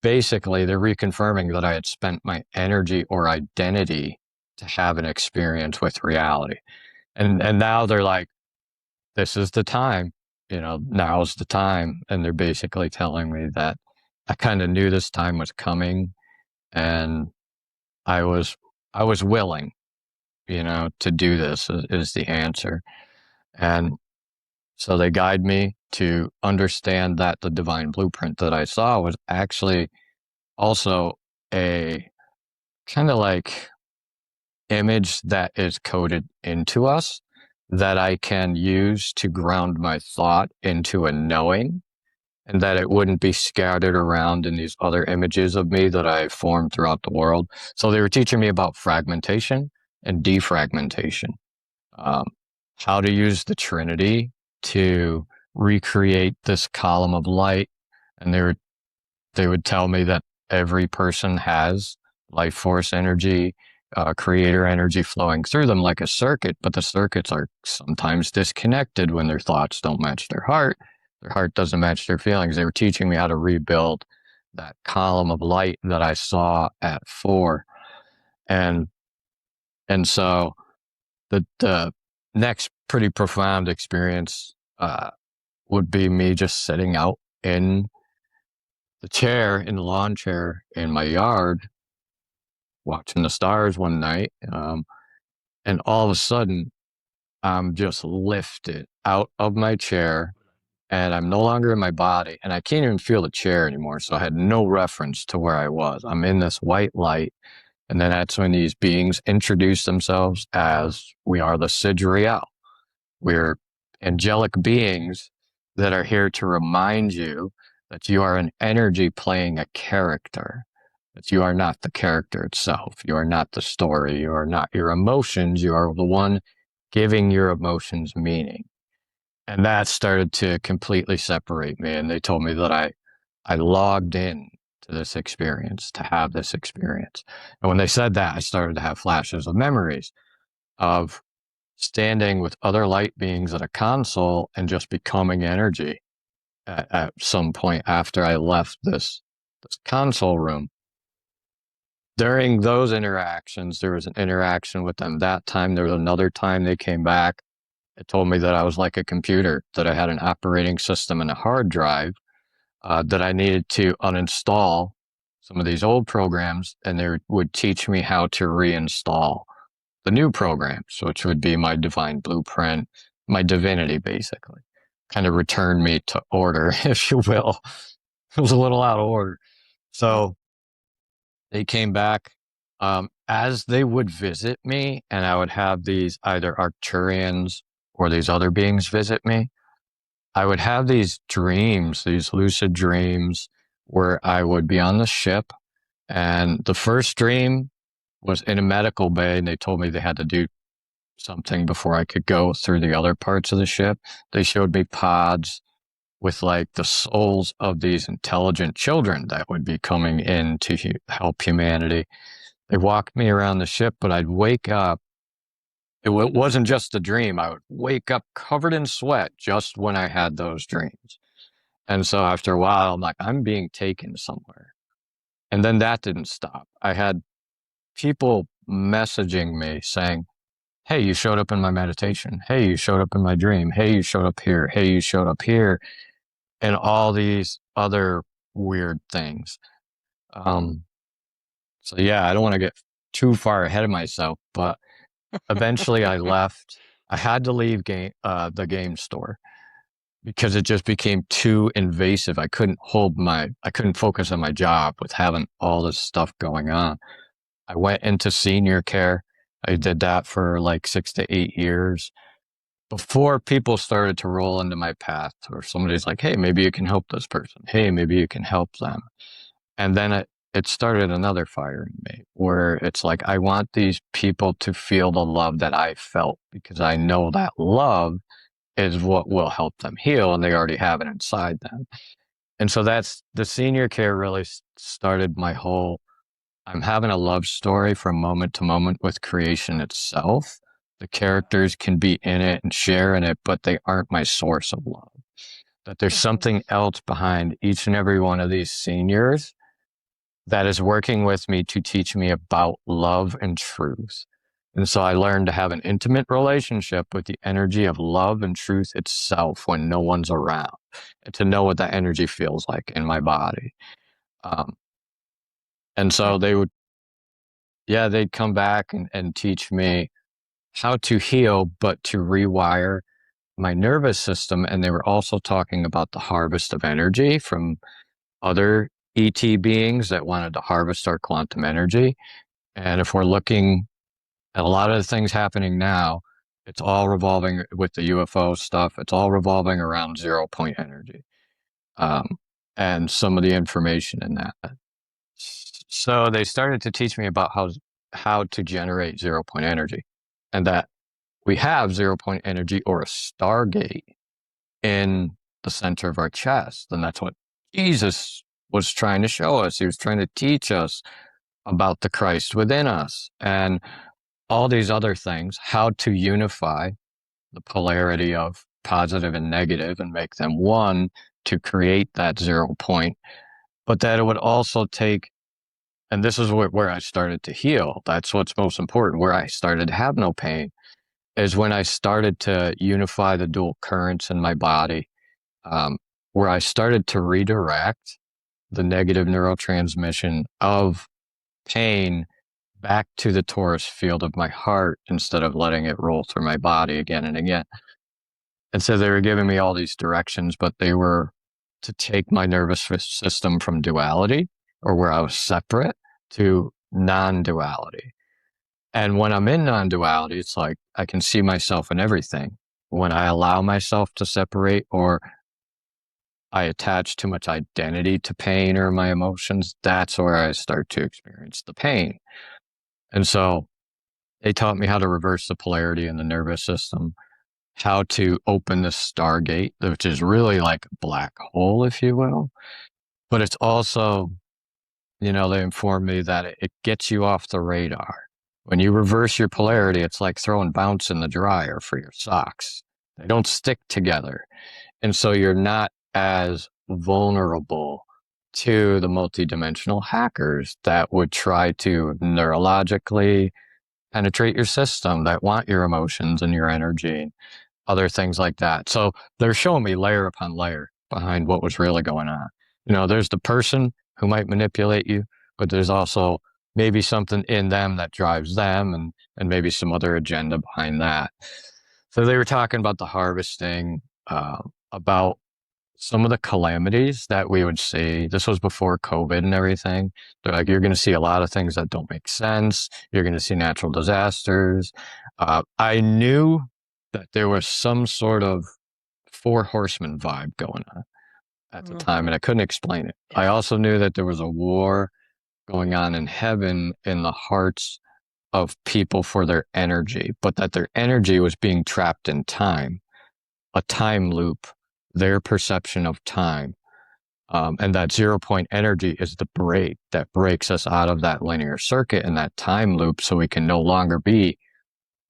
basically, they're reconfirming that I had spent my energy or identity to have an experience with reality. And now they're like, this is the time, now's the time. And they're basically telling me that I kind of knew this time was coming and I was I was willing, to do this is the answer. And so they guide me to understand that the divine blueprint that I saw was actually also a kind of like image that is coded into us that I can use to ground my thought into a knowing, and that it wouldn't be scattered around in these other images of me that I formed throughout the world. So they were teaching me about fragmentation and defragmentation, um, how to use the Trinity to recreate this column of light. And they would tell me that every person has life force energy, creator energy flowing through them like a circuit, but the circuits are sometimes disconnected when their thoughts don't match their heart doesn't match their feelings. They were teaching me how to rebuild that column of light that I saw at 4. And so the next pretty profound experience would be me just sitting out in in the lawn chair in my yard, watching the stars one night. And all of a sudden, I'm just lifted out of my chair and I'm no longer in my body and I can't even feel the chair anymore. So I had no reference to where I was. I'm in this white light. And then that's when these beings introduce themselves as, "We are the Sidriel. We're angelic beings that are here to remind you that you are an energy playing a character. That you are not the character itself. You are not the story. You are not your emotions. You are the one giving your emotions meaning. And that started to completely separate me. And they told me that I logged in to this experience, to have this experience. And when they said that, I started to have flashes of memories of standing with other light beings at a console and just becoming energy at some point after I left this console room. During those interactions, there was an interaction with them that time. There was another time they came back. It told me that I was like a computer, that I had an operating system and a hard drive, that I needed to uninstall some of these old programs, and they would teach me how to reinstall the new programs, which would be my divine blueprint, my divinity, basically. Kind of returned me to order, if you will. It was a little out of order. So they came back as they would visit me, and I would have these either Arcturians or these other beings visit me. I would have these dreams, these lucid dreams, where I would be on the ship. And the first dream was in a medical bay, and they told me they had to do something before I could go through the other parts of the ship. They showed me pods with like the souls of these intelligent children that would be coming in to help humanity. They walked me around the ship, but I'd wake up. It wasn't just a dream. I would wake up covered in sweat just when I had those dreams. And so after a while, I'm like, I'm being taken somewhere. And then that didn't stop. I had people messaging me saying, hey, you showed up in my meditation. Hey, you showed up in my dream. Hey, you showed up here. Hey, you showed up here. And all these other weird things. Um, so yeah, I don't want to get too far ahead of myself, but eventually I left. I had to leave the game store because it just became too invasive. I couldn't focus on my job with having all this stuff going on. I went into senior care. I did that for like 6 to 8 years before people started to roll into my path, or somebody's like, hey, maybe you can help this person. Hey, maybe you can help them. And then it started another fire in me where it's like, I want these people to feel the love that I felt because I know that love is what will help them heal, and they already have it inside them. And so that's the senior care really started my whole, I'm having a love story from moment to moment with creation itself. The characters can be in it and share in it, but they aren't my source of love. That there's something else behind each and every one of these seniors that is working with me to teach me about love and truth. And so I learned to have an intimate relationship with the energy of love and truth itself when no one's around, and to know what that energy feels like in my body. Um, and so they'd come back and teach me how to heal, but to rewire my nervous system. And they were also talking about the harvest of energy from other ET beings that wanted to harvest our quantum energy. And if we're looking at a lot of the things happening now, it's all revolving with the UFO stuff. It's all revolving around 0 point energy, um, and some of the information in that. So they started to teach me about how to generate 0 point energy, and that we have 0 point energy or a stargate in the center of our chest, and that's what Jesus was trying to show us. He was trying to teach us about the Christ within us and all these other things, how to unify the polarity of positive and negative and make them one to create that 0 point. But that it would also take, and this is where I started to heal. That's what's most important. Where I started to have no pain is when I started to unify the dual currents in my body, um, where I started to redirect the negative neurotransmission of pain back to the torus field of my heart instead of letting it roll through my body again and again. And so they were giving me all these directions, but they were to take my nervous system from duality, or where I was separate, to non-duality. And when I'm in non-duality, it's like I can see myself in everything. When I allow myself to separate or I attach too much identity to pain or my emotions, that's where I start to experience the pain. And so they taught me how to reverse the polarity in the nervous system, how to open the stargate, which is really like a black hole, if you will. But it's also, they informed me that it gets you off the radar. When you reverse your polarity, it's like throwing bounce in the dryer for your socks. They don't stick together. And so you're not as vulnerable to the multidimensional hackers that would try to neurologically penetrate your system, that want your emotions and your energy, other things like that. So they're showing me layer upon layer behind what was really going on. There's the person who might manipulate you, but there's also maybe something in them that drives them, and maybe some other agenda behind that. So they were talking about the harvesting, about some of the calamities that we would see. This was before COVID and everything. They're like, you're going to see a lot of things that don't make sense. You're going to see natural disasters. I knew that there was some sort of four horsemen vibe going on at the time, and I couldn't explain it. Yeah. I also knew that there was a war going on in heaven in the hearts of people for their energy, but that their energy was being trapped in time, a time loop, their perception of time. And that 0 point energy is the break that breaks us out of that linear circuit and that time loop so we can no longer be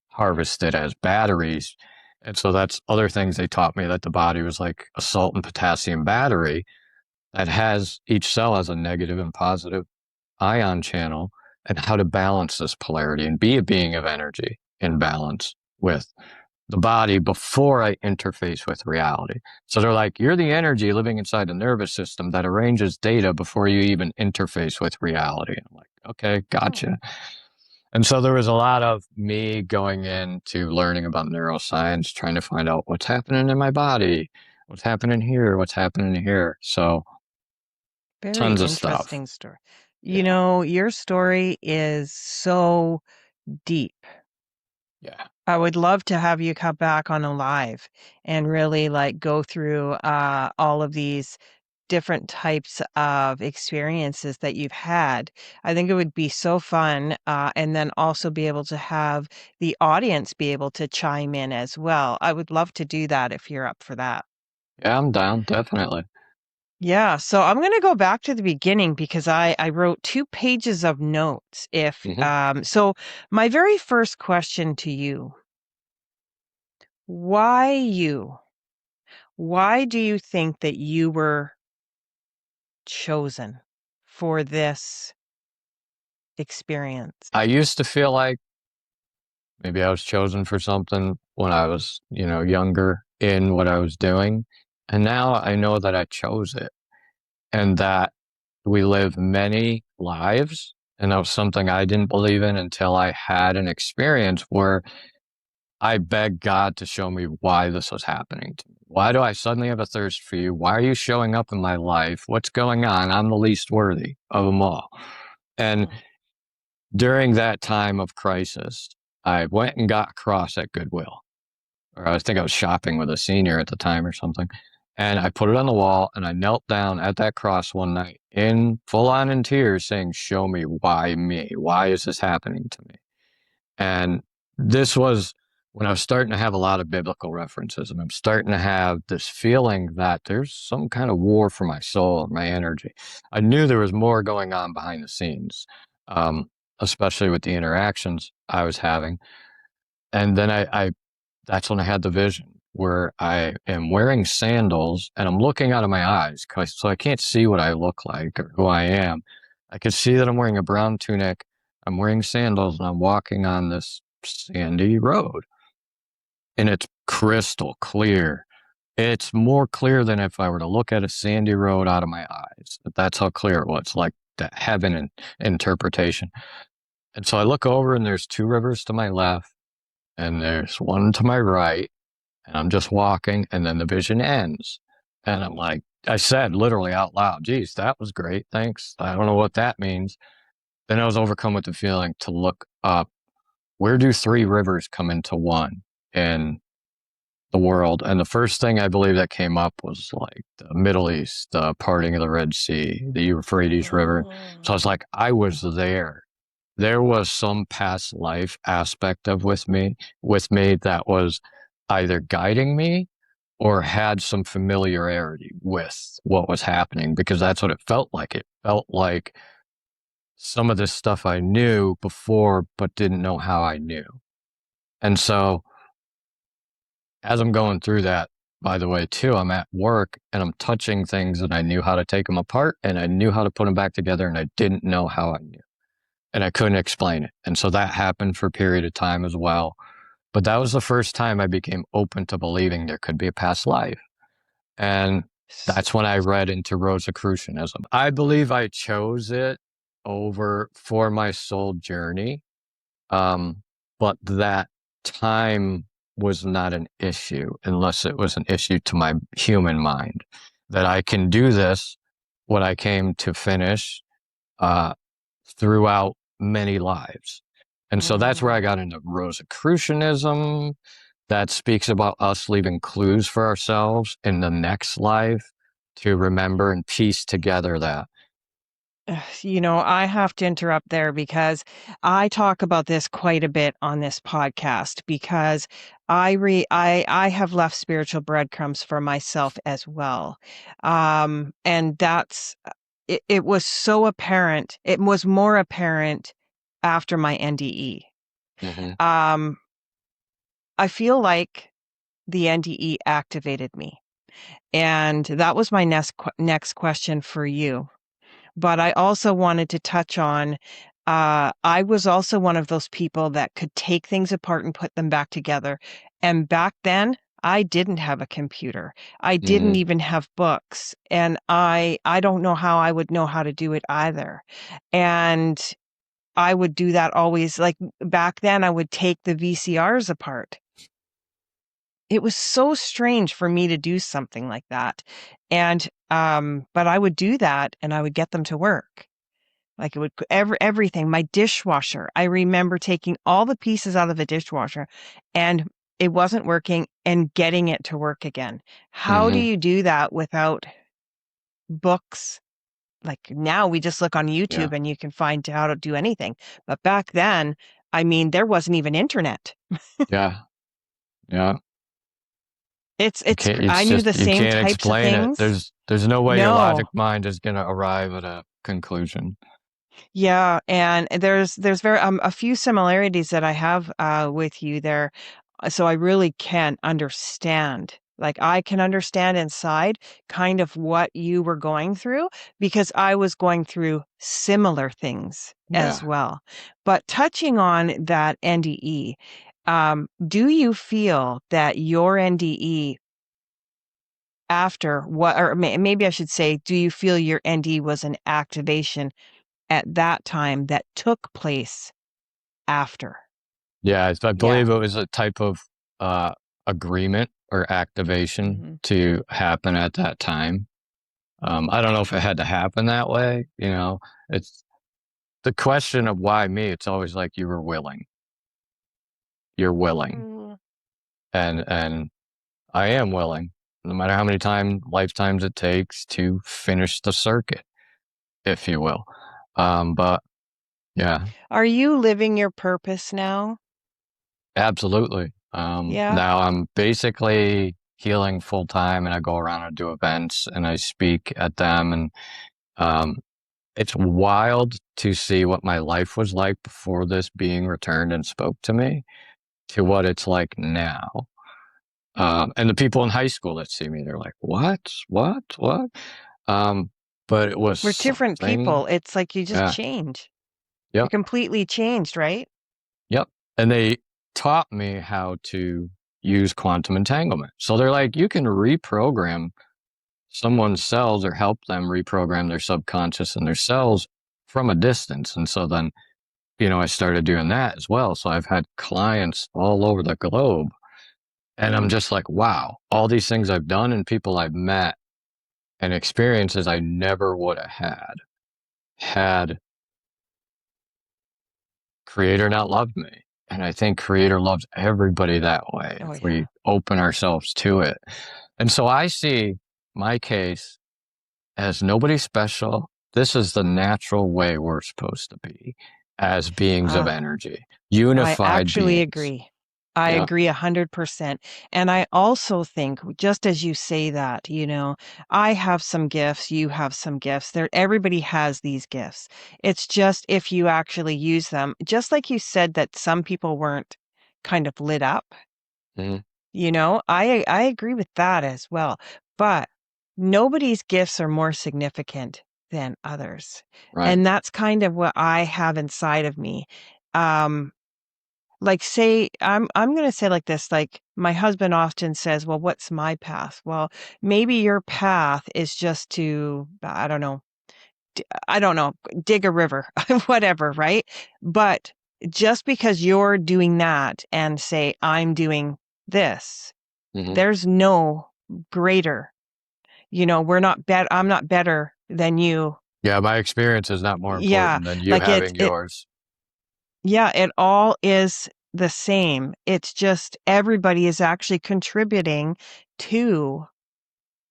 harvested as batteries. And so that's other things they taught me, that the body was like a salt and potassium battery that has, each cell has a negative and positive ion channel, and how to balance this polarity and be a being of energy in balance with the body before I interface with reality. So they're like, you're the energy living inside the nervous system that arranges data before you even interface with reality. I'm like, okay, gotcha. And so there was a lot of me going into learning about neuroscience, trying to find out what's happening in my body, what's happening here, what's happening here. So Very tons of stuff. interesting story. Yeah. Your story is so deep. Yeah. I would love to have you come back on a live and really like go through all of these different types of experiences that you've had. I think it would be so fun, and then also be able to have the audience be able to chime in as well. I would love to do that if you're up for that. Yeah, I'm down, definitely. Yeah, so I'm gonna go back to the beginning because I wrote 2 pages of notes. If Hmm. so my very first question to you, why you? Why do you think that you were chosen for this experience? I used to feel like maybe I was chosen for something when I was, younger in what I was doing. And now I know that I chose it, and that we live many lives. And that was something I didn't believe in until I had an experience where I begged God to show me why this was happening to me. Why do I suddenly have a thirst for you? Why are you showing up in my life? What's going on? I'm the least worthy of them all. And Mm. during that time of crisis, I went and got a cross at Goodwill, or I think I was shopping with a senior at the time or something. And I put it on the wall, and I knelt down at that cross one night in full on in tears saying, show me why me? Why is this happening to me? And this was when I was starting to have a lot of biblical references, and I'm starting to have this feeling that there's some kind of war for my soul and my energy. I knew there was more going on behind the scenes, especially with the interactions I was having. And then I that's when I had the vision where I am wearing sandals and I'm looking out of my eyes, so I can't see what I look like or who I am. I can see that I'm wearing a brown tunic, I'm wearing sandals, and I'm walking on this sandy road. And it's crystal clear. It's more clear than if I were to look at a sandy road out of my eyes. That's how clear it was, like the heaven and interpretation. And so I look over, and there's two rivers to my left, and there's one to my right, and I'm just walking, and then the vision ends. And I'm like, I said literally out loud, geez, that was great. Thanks. I don't know what that means. Then I was overcome with the feeling to look up, where do three rivers come into one in the world. And the first thing I believe that came up was like the Middle East, the parting of the Red Sea, the Euphrates River. So I Mm. was like, I was there. There was some past life aspect of with me that was either guiding me or had some familiarity with what was happening because that's what it felt like. It felt like some of this stuff I knew before, but didn't know how I knew. And so as I'm going through that, by the way, too, I'm at work and I'm touching things and I knew how to take them apart and I knew how to put them back together and I didn't know how I knew and I couldn't explain it. And so that happened for a period of time as well. But that was the first time I became open to believing there could be a past life. And S- that's when I read into Rosicrucianism. I believe I chose it over for my soul journey. But that time was not an issue unless it was an issue to my human mind that I can do this when I came to finish uh, throughout many lives. And so that's where I mm. got into Rosicrucianism that speaks about us leaving clues for ourselves in the next life to remember and piece together that. I have to interrupt there because I talk about this quite a bit on this podcast because I have left spiritual breadcrumbs for myself as well. And that's it was so apparent. It was more apparent after my Mm-hmm. NDE. I feel like the NDE activated me. And that was my next question for you. But I also wanted to touch on, I was also one of those people that could take things apart and put them back together. And back then, I didn't have a computer. I didn't Mm-hmm. even have books, and I don't know how I would know how to do it either. And I would do that always. Like back then, I would take the VCRs apart. It was so strange for me to do something like that. And but I would do that and I would get them to work. Like it would everything. My dishwasher. I remember taking all the pieces out of the dishwasher and it wasn't working and getting it to work again. How do Mm-hmm. you do that without books? Like now we just look on Yeah. YouTube and you can find how to do anything. But back then, I mean, there wasn't even internet. Yeah. Yeah. I knew the You same can't types of explain it. things. There's no way your No. logic mind is gonna arrive at a conclusion. Yeah, and there's very a few similarities that I have with you there. So I really can understand. Like I can understand inside kind of what you were going through because I was going through similar things as Yeah. well. But touching on that NDE, do you feel that your NDE after what, or maybe I should say, do you feel your NDE was an activation at that time that took place after? Yeah, I Yeah. believe it was a type of uh agreement or activation Mhm. to happen at that time. I don't know if it had to happen that way, you know. It's the question of why me, it's always like you were willing. You're willing. Mm. And I am willing, no matter how many lifetimes it takes to finish the circuit, if you will. But yeah, Are you living your purpose now? absolutely. Yeah. Now I'm basically healing full time and I go around and do events and I speak at them and um, it's wild to see what my life was like before this being returned and spoke to me to what it's like now. And the people in high school that see me, they're like, "What? What? What?" Um, but it was We're different something. people. It's like you just Yeah. change. You're Yep. completely changed, right? Yep. And they taught me how to use quantum entanglement. So they're like, you can reprogram someone's cells or help them reprogram their subconscious and their cells from a distance. And so then, I started doing that as well. So I've had clients all over the globe. And I'm just like, wow, all these things I've done and people I've met and experiences I never would have had Creator not loved me. And I think Creator loves everybody that way Oh, if yeah. we open ourselves to it. And so I see my case as nobody special. This is the natural way we're supposed to be as beings of Uh, energy, I unified actually beings. agree. I Yeah. agree 100%. And I also think, just as you say that, I have some gifts, you have some gifts. Everybody has these gifts. It's just if you actually use them, just like you said that some people weren't kind of lit up, Mhm. I agree with that as well. But nobody's gifts are more significant than others. Right. And that's kind of what I have inside of me. Um, like say I'm going to say like this, like my husband often says, "Well, what's my path?" Well, maybe your path is just to I don't know, dig a river, whatever, right? But just because you're doing that and say I'm doing this, Hmm. there's no greater. We're not I'm not better than you. Yeah. My experience is not more Yeah, important than you like having yours. it all is the same. It's just everybody is actually contributing to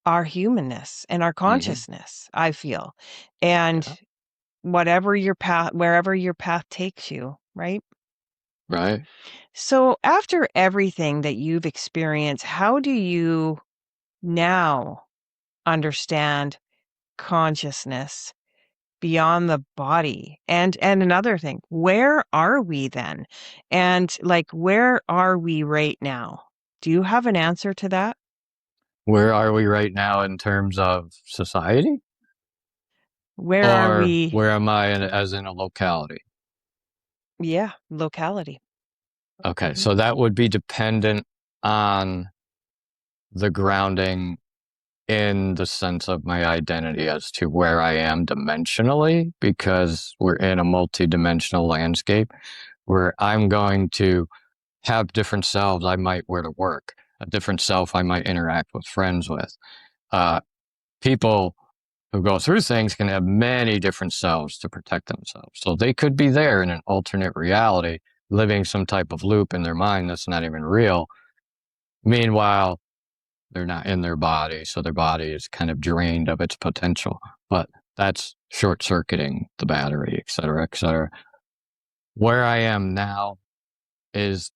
our humanness and our Hmm. consciousness, I feel. And Yeah. wherever your path takes you, right? Right. So after everything that you've experienced, how do you now understand consciousness beyond the body? And another thing, where are we then? And like, where are we right now? Do you have an answer to that? Where are we right now in terms of society? Where are Or we? where am I as in a locality? Yeah, locality. Okay, Hmm. so that would be dependent on the grounding in the sense of my identity as to where I am dimensionally, because we're in a multi-dimensional landscape where I'm going to have different selves I might wear to work, a different self I might interact with friends with. Uh, People who go through things can have many different selves to protect themselves. So they could be there in an alternate reality, living some type of loop in their mind that's not even real. Meanwhile, they're not in their body, so their body is kind of drained of its potential. But that's short circuiting the battery, et cetera, et cetera. Where I am now is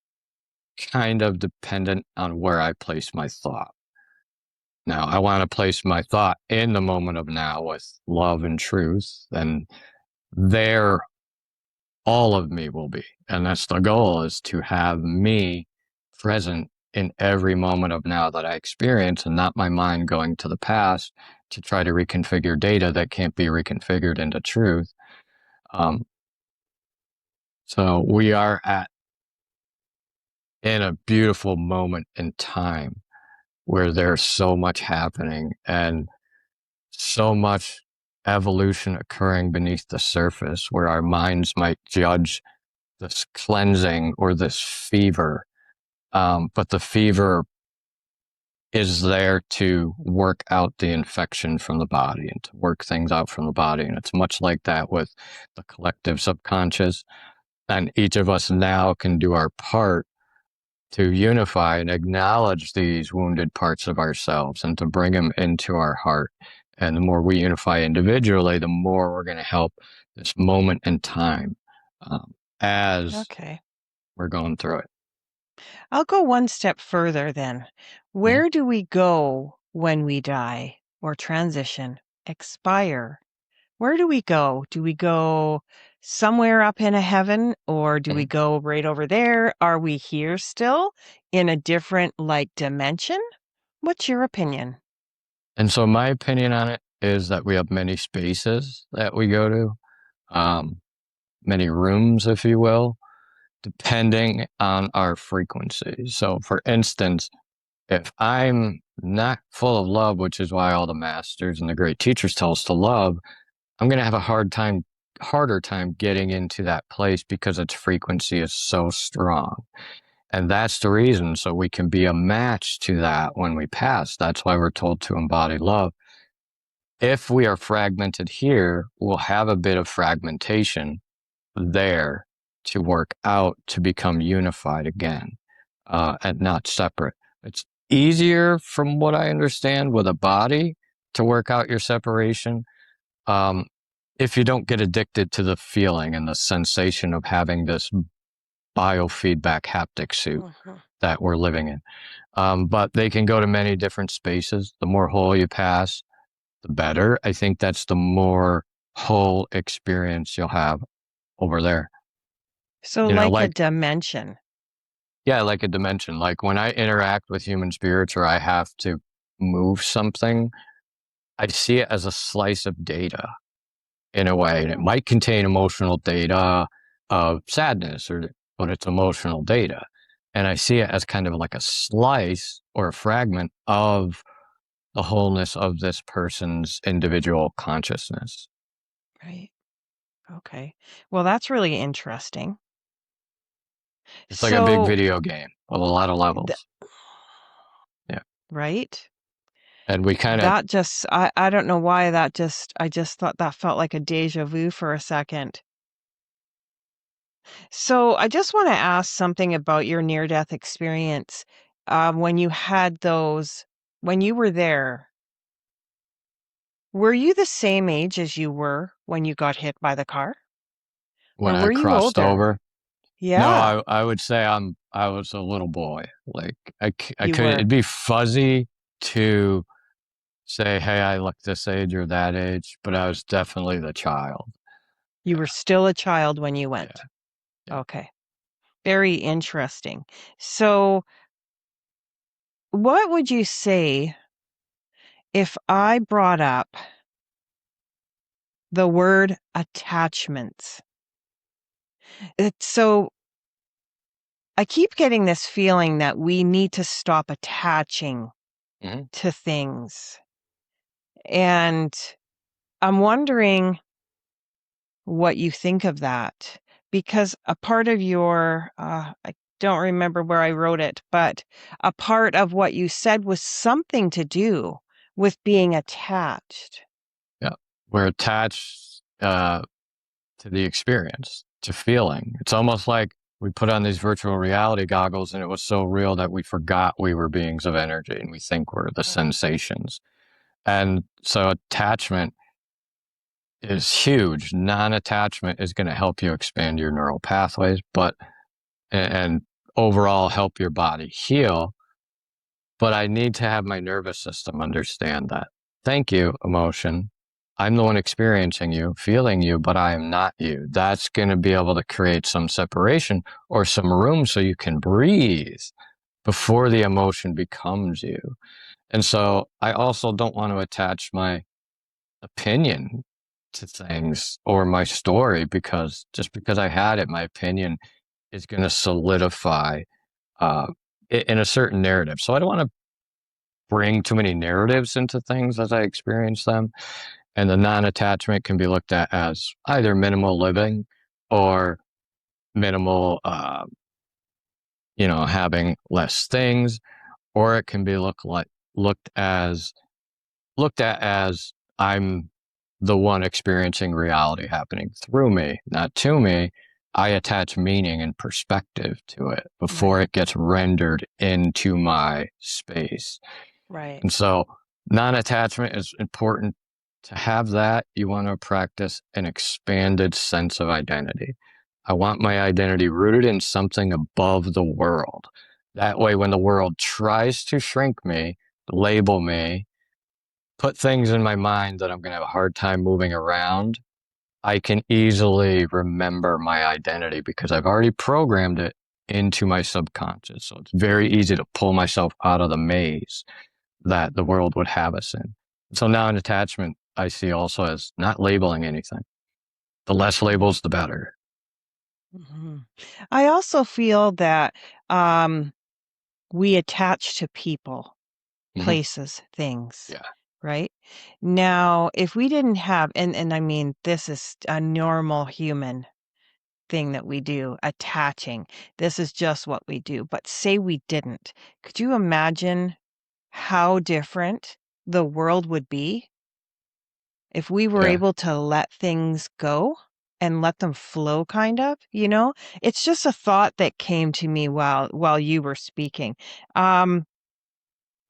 kind of dependent on where I place my thought. Now, I want to place my thought in the moment of now with love and truth, and there all of me will be. And that's the goal, is to have me present in every moment of now that I experience, and not my mind going to the past to try to reconfigure data that can't be reconfigured into truth. Um, so we are in a beautiful moment in time where there's so much happening and so much evolution occurring beneath the surface, where our minds might judge this cleansing or this fever. But the fever is there to work out the infection from the body and to work things out from the body. And it's much like that with the collective subconscious. And each of us now can do our part to unify and acknowledge these wounded parts of ourselves and to bring them into our heart. And the more we unify individually, the more we're going to help this moment in time, as Okay. we're going through it. I'll go one step further then. Mhm. Where do we go when we die or transition, expire? Where do we go? Do we go somewhere up in a heaven or do we Mhm. go right over there? Are we here still in a different like dimension? What's your opinion? And so my opinion on it is that we have many spaces that we go to, um, many rooms, if you will, depending on our frequency. So, for instance, if I'm not full of love, which is why all the masters and the great teachers tell us to love, I'm going to have a harder time getting into that place because its frequency is so strong. And that's the reason. So we can be a match to that when we pass. That's why we're told to embody love. If we are fragmented here, we'll have a bit of fragmentation there to work out to become unified again, and not separate. It's easier, from what I understand, with a body to work out your separation, um, if you don't get addicted to the feeling and the sensation of having this biofeedback haptic suit Mhm. that we're living in. But they can go to many different spaces. The more whole you pass, the better. I think that's the more whole experience you'll have over there. So You know, like a like, dimension. yeah, like a dimension. Like when I interact with human spirits or I have to move something, I see it as a slice of data in a way. And it Mm. might contain emotional data of sadness, but it's emotional data. And I see it as kind of like a slice or a fragment of the wholeness of this person's individual consciousness. Right. Okay. Well, that's really interesting. It's like a big So, video game with a lot of th- levels. Yeah. right? And we kind of, That just, I don't know why I just thought that felt like a deja vu for a second. So I just want to ask something about your near death experience. When you had those, when you were there, were you the same age as you were when you got hit by the car? when Or I were you crossed older? over, no, Yeah, I would say I was a little boy. Like I you could, were. it'd be fuzzy to say, hey, I look this age or that age, but I was definitely the child. You were still a child when you Yeah. went. Yeah. Okay. Very interesting. So, what would you say if I brought up the word attachments? So I keep getting this feeling that we need to stop attaching Hmm. to things. And I'm wondering what you think of that because a part of your, I don't remember where I wrote it, but a part of what you said was something to do with being attached. Yeah. We're attached to the experience, to feeling. It's almost like we put on these virtual reality goggles and it was so real that we forgot we were beings of energy and we think we're the Mm. sensations. And so attachment is huge. Non-attachment is going to help you expand your neural pathways, but and overall help your body heal. But I need to have my nervous system understand that. Thank you, emotion. I'm the one experiencing you, feeling you, but I am not you. That's going to be able to create some separation or some room so you can breathe before the emotion becomes you. And so I also don't want to attach my opinion to things or my story because just because I had it, my opinion is going to solidify uh, in a certain narrative. So I don't want to bring too many narratives into things as I experience them. And the non attachment can be looked at as either minimal living or minimal, having less things, or it can be looked as looked at as I'm the one experiencing reality happening through me, not to me. I attach meaning and perspective to it before Right, it gets rendered into my space. right. And so non-attachment is important to have that. You want to practice an expanded sense of identity. I want my identity rooted in something above the world. That way, when the world tries to shrink me, label me, put things in my mind that I'm going to have a hard time moving around, I can easily remember my identity because I've already programmed it into my subconscious. So it's very easy to pull myself out of the maze that the world would have us in. So now an attachment I see also as not labeling anything. The less Mm, labels, the better. mhm. I also feel that um, we attach to people, Hmm. places, things, Yeah. right? Now, if we didn't have, and I mean, this is a normal human thing that we do, attaching. This is just what we do. But say we didn't. Could you imagine how different the world would be if we were Yeah. able to let things go? and let them flow kind of, It's just a thought that came to me while you were speaking. Um,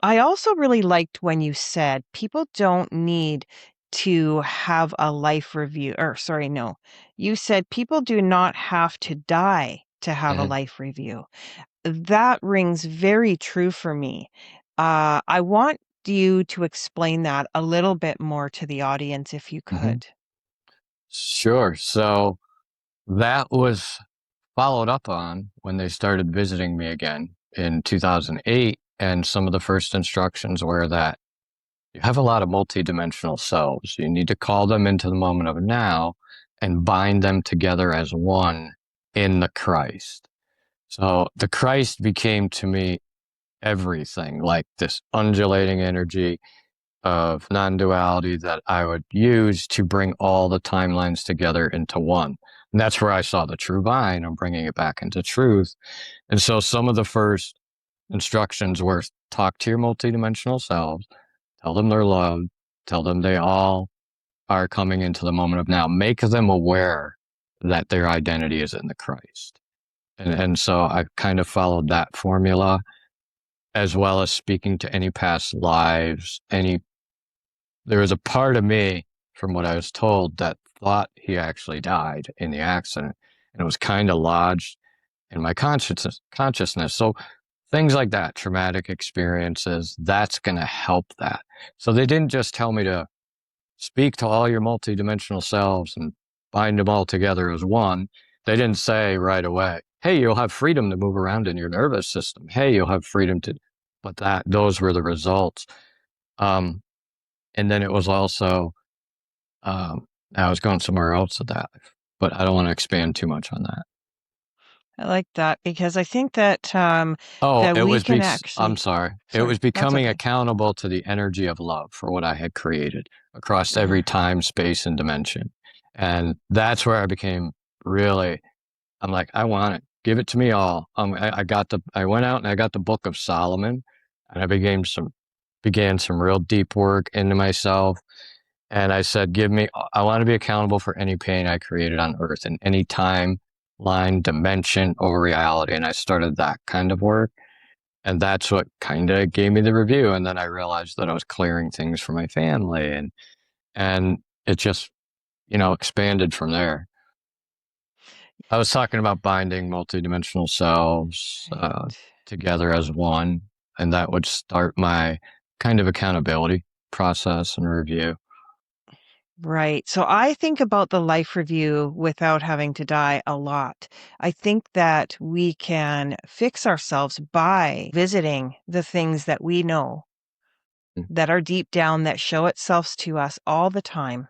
I also really liked when you said people don't need to have a life review, or sorry, no. You said people do not have to die to have a Mhm. life review. That rings very true for me. I want you to explain that a little bit more to the audience if you Mhm. could. Sure. So that was followed up on when they started visiting me again in 2008. And some of the first instructions were that you have a lot of multidimensional selves. You need to call them into the moment of now and bind them together as one in the Christ. So the Christ became to me everything, like this undulating energy of non-duality that I would use to bring all the timelines together into one. And that's where I saw the true vine and bringing it back into truth. And so some of the first instructions were talk to your multidimensional selves, tell them they're loved, tell them they all are coming into the moment of now, make them aware that their identity is in the Christ. And so I kind of followed that formula, as well as speaking to any past lives, there was a part of me, from what I was told, that thought he actually died in the accident, and it was kind of lodged in my consciousness. So things like that, traumatic experiences, that's going to help that. So they didn't just tell me to speak to all your multidimensional selves and bind them all together as one. They didn't say right away, hey, you'll have freedom to move around in your nervous system. Hey, you'll have freedom to, but those were the results. Um, and then it was also, I was going somewhere else with that, but I don't want to expand too much on that. I like that because I think that Oh, that it we was can I'm actually. sorry. It Sorry, was that's becoming okay. accountable to the energy of love for what I had created across every Yeah. time, space, and dimension. And that's where I became really, I'm like, I want it. Give it to me all. I went out and I got the Book of Solomon, and I began some real deep work into myself. And I said, I want to be accountable for any pain I created on earth in any time, line, dimension, or reality. And I started that kind of work. And that's what kind of gave me the review. And then I realized that I was clearing things for my family, and it just, expanded from there. I was talking about binding multidimensional selves Right. together as one, and that would start my kind of accountability process and review. Right. So I think about the life review without having to die a lot. I think that we can fix ourselves by visiting the things that we know that are deep down that show itself to us all the time.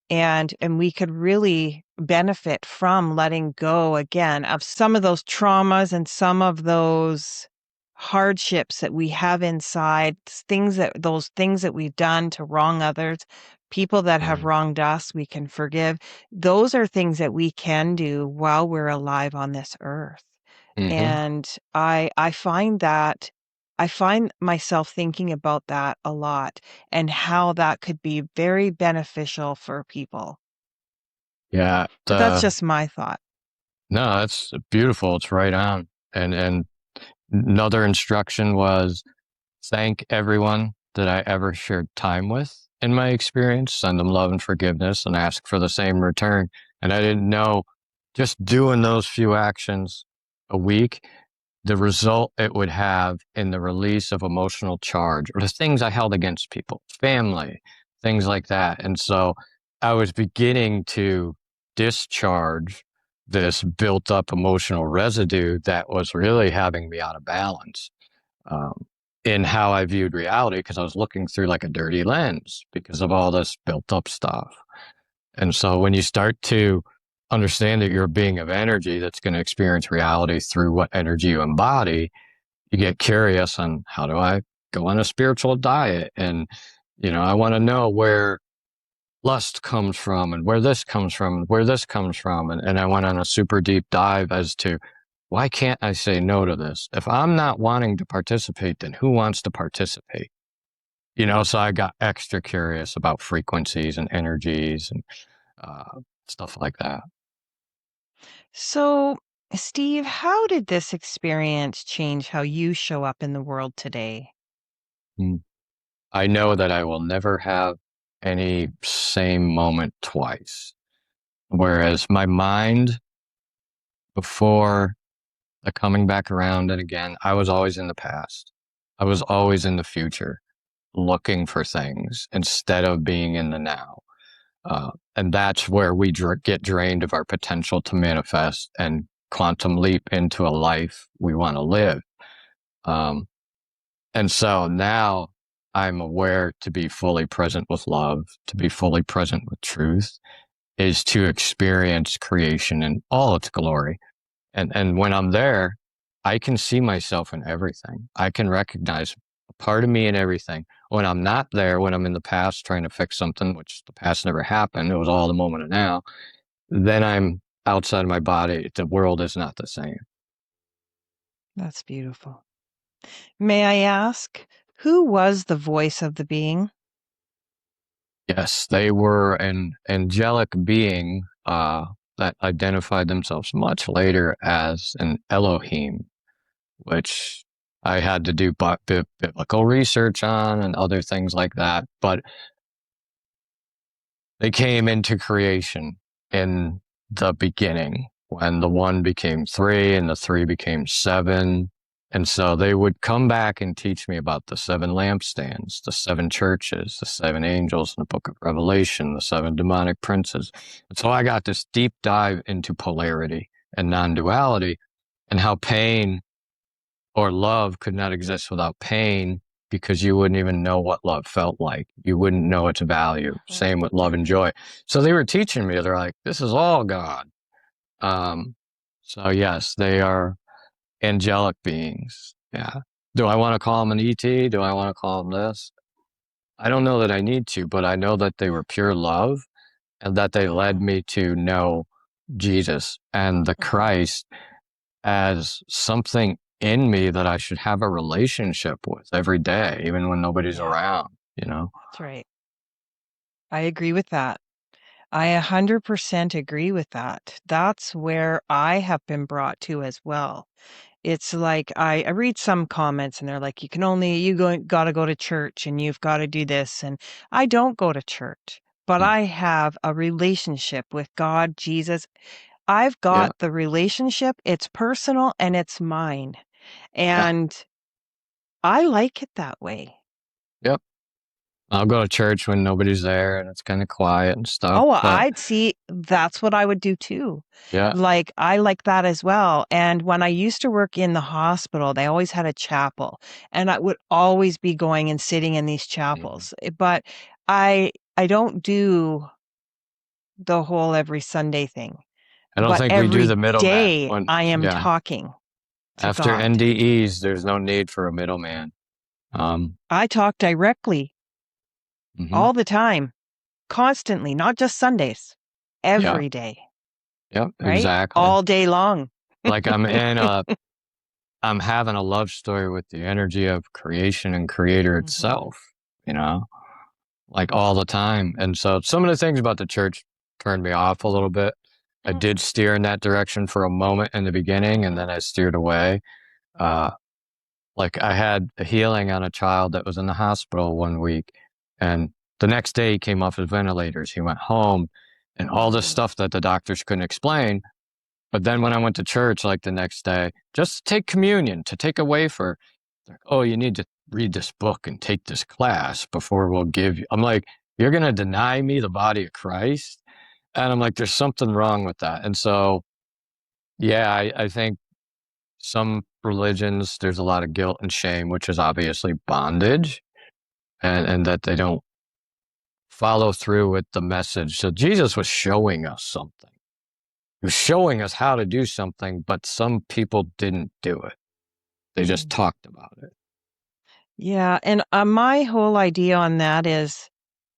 And we could really benefit from letting go again of some of those traumas and some of those hardships that we have inside, those things that we've done to wrong others, people that have Mm-hmm. wronged us, we can forgive. Those are things that we can do while we're alive on this earth. Mm-hmm. And I find myself thinking about that a lot and how that could be very beneficial for people. Yeah, But that's just my thought. no, that's beautiful. It's right on. And another instruction was thank everyone that I ever shared time with in my experience, send them love and forgiveness, and ask for the same return. And I didn't know, just doing those few actions a week, the result it would have in the release of emotional charge or the things I held against people, family, things like that. And so I was beginning to discharge this built up emotional residue that was really having me out of balance, um, in how I viewed reality, because I was looking through like a dirty lens because of all this built up stuff. And so when you start to understand that you're a being of energy that's going to experience reality through what energy you embody, you get curious on how do I go on a spiritual diet? And, I want to know where lust comes from and where this comes from and where this comes from. And I went on a super deep dive as to why can't I say no to this? If I'm not wanting to participate, then who wants to participate? So I got extra curious about frequencies and energies and stuff like that. So, Steve, how did this experience change how you show up in the world today? Mm. I know that I will never have any same moment twice. Whereas my mind before the coming back around and again, I was always in the past. I was always in the future looking for things instead of being in the now. And that's where we get drained of our potential to manifest and quantum leap into a life we want to live. Um, and so now I'm aware to be fully present with love, to be fully present with truth, is to experience creation in all its glory. And when I'm there, I can see myself in everything. I can recognize a part of me in everything. When I'm not there, when I'm in the past trying to fix something, which the past never happened, it was all the moment of now, then I'm outside of my body. The world is not the same. That's beautiful. May I ask, who was the voice of the being? Yes, they were an angelic being that identified themselves much later as an Elohim, which I had to do biblical research on and other things like that. But they came into creation in the beginning when the one became three and the three became seven. And so they would come back and teach me about the seven lampstands, the seven churches, the seven angels in the book of Revelation, the seven demonic princes. And so I got this deep dive into polarity and non-duality and how pain or love could not exist without pain because you wouldn't even know what love felt like. You wouldn't know its value. Same with love and joy. So they were teaching me, they're like, this is all God. Um, so yes, they are angelic beings. Yeah. Do I want to call them an ET? Do I want to call them this? I don't know that I need to, but I know that they were pure love and that they led Mhm, me to know Jesus and the mhm. Christ as something in me that I should have a relationship with every day, even when nobody's Yeah, around, you know? that's right. I agree with that. I 100% agree with that. That's where I have been brought to as well. It's like I read some comments and they're like, you can only, gotta go to church and you've got to do this. And I don't go to church, but Mm. I have a relationship with God, Jesus. I've Yeah, got the relationship. It's personal and it's mine. yeah, And I like it that way. yep. I'll go to church when nobody's there and it's kind of quiet and stuff, Oh, but I'd see that's what I would do too. yeah, Like, I like that as well, and when I used to work in the hospital, they always had a chapel, and I would always be going and sitting in these mhm. chapels, but I don't do the whole every Sunday thing, I don't but think we do every the middleman day when, I am yeah, talking to after God. NDEs, there's no need for a middleman. Um, I talk directly mhm. all the time, constantly, not just Sundays, Yeah, every day, yep, right? exactly. All day long. Like I'm having a love story with the energy of creation and creator Mhm. itself, you know? Like all the time. And so some of the things about the church turned me off a little bit. I Mm, did steer in that direction for a moment in the beginning, and mhm. then I steered away. Uh, like I had a healing on a child that was in the hospital one week, and the next day he came off his ventilators. He went home, and all this Mm. stuff that the doctors couldn't explain. But then when I went to church like the next day, just to take communion, to take a wafer, like, oh, you need to read this book and take this class before we'll give you. I'm like, you're going to deny me the body of Christ? And I'm like, there's something wrong with that. And so, yeah, I think some religions, there's a lot of guilt and shame, which is obviously bondage, and that they don't follow through with the message. So Jesus was showing us something. He was showing us how to do something, but some people didn't do it. They just Mm. talked about it. Yeah, and, my whole idea on that is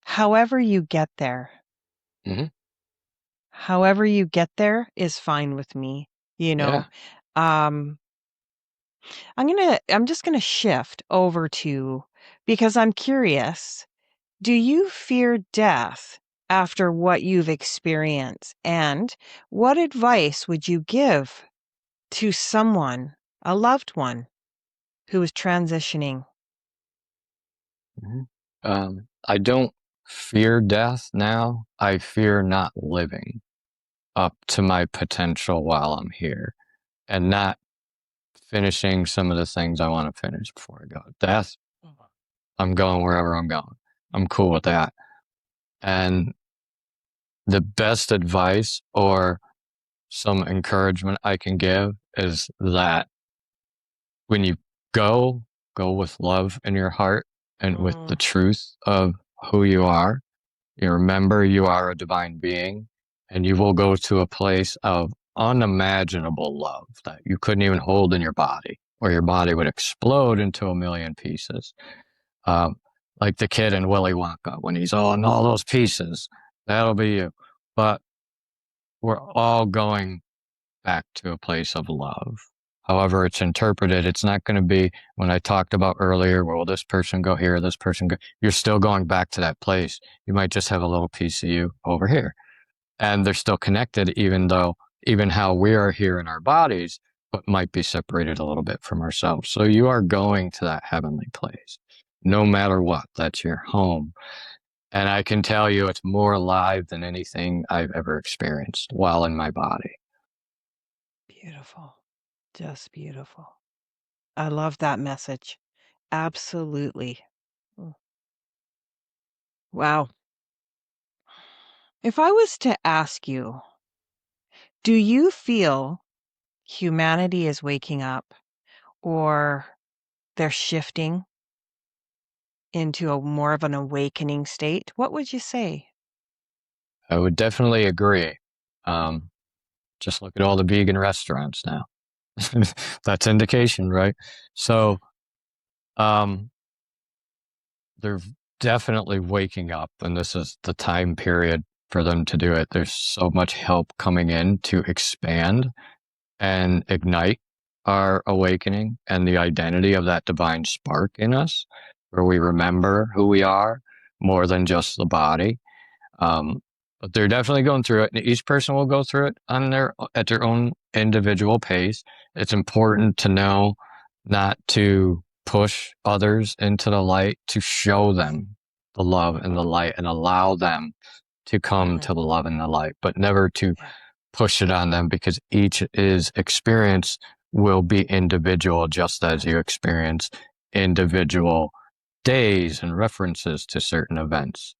however you get there, Hmm. however you get there is fine with me, you know? Yeah. Um, I'm just gonna shift over to because I'm curious, do you fear death? after what you've experienced? And what advice would you give to someone, a loved one, who is transitioning? I don't fear death now. I fear not living up to my potential while I'm here and not finishing some of the things I want to finish before I go. Death, I'm going wherever I'm going. I'm cool with that. And the best advice or some encouragement I can give is that when you go, go with love in your heart and with the truth of who you are. You remember you are a divine being, and you will go to a place of unimaginable love that you couldn't even hold in your body, or your body would explode into a million pieces. Um, like the kid in Willy Wonka, when he's all in all those pieces, that'll be you. But we're all going back to a place of love. However, it's interpreted, it's not going to be when I talked about earlier, well, this person go here, this person go, you're still going back to that place. You might just have a little piece of you over here. And they're still connected, even though, even how we are here in our bodies, but might be separated a little bit from ourselves. So you are going to that heavenly place, no matter what. That's your home. And I can tell you it's more alive than anything I've ever experienced while in my body. Beautiful. Just beautiful. I love that message. Absolutely. Mm. Wow. If I was to ask you, do you feel humanity is waking up or they're shifting into a more of an awakening state? What would you say? I would definitely agree. Um, just look at all the vegan restaurants now. That's indication, right? So, um, they're definitely waking up, and this is the time period for them to do it. There's so much help coming in to expand and ignite our awakening and the identity of that divine spark in us, where we remember who we are more than just the body. Um, but they're definitely going through it, and each person will go through it on their at their own individual pace. It's important to know not to push others into the light, to show them the love and the light, and allow them to come to the love and the light, but never to push it on them, because each is experience will be individual, just as you experience individual days and references to certain events.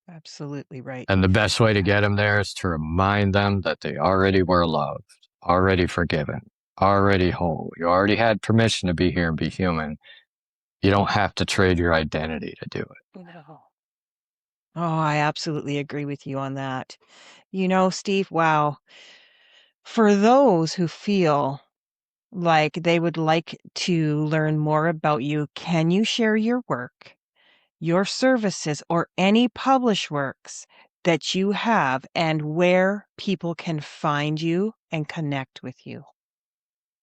Absolutely right. And the best way to get them there is to remind them that they already were loved, already forgiven, already whole. You already had permission to be here and be human. You don't have to trade your identity to do it. No. Oh, I absolutely agree with you on that. You know, Steve, wow. For those who feel like they would like to learn more about you, can you share your work, your services, or any published works that you have and where people can find you and connect with you?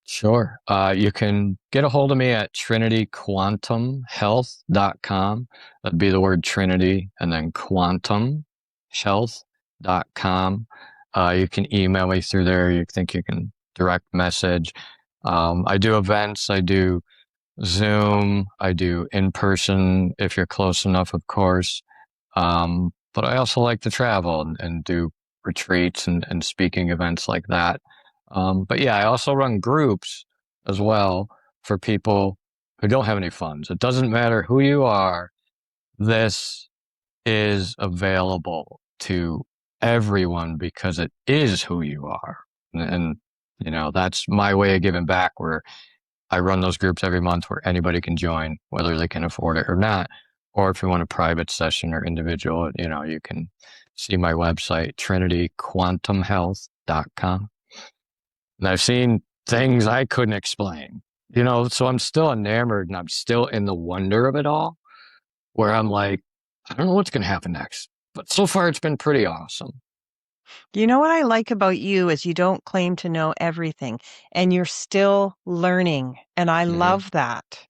Sure. You can get a hold of me at trinityquantumhealth.com. That'd be the word Trinity and then quantumhealth.com. You can email me through there. You think you can direct message. I do events. I do Zoom. I do in person if you're close enough, of course. But I also like to travel and do retreats and speaking events like that. But yeah, I also run groups as well for people who don't have any funds. It doesn't matter who you are. This is available to everyone because it is who you are. And you know, that's my way of giving back, where I run those groups every month where anybody can join, whether they can afford it or not. Or if you want a private session or individual, you know, you can see my website, trinityquantumhealth.com. And I've seen things I couldn't explain, you know, so I'm still enamored and I'm still in the wonder of it all, where I'm like, I don't know what's going to happen next. But so far, it's been pretty awesome. You know what I like about you is you don't claim to know everything and you're still learning. And I Mm-hmm. love that,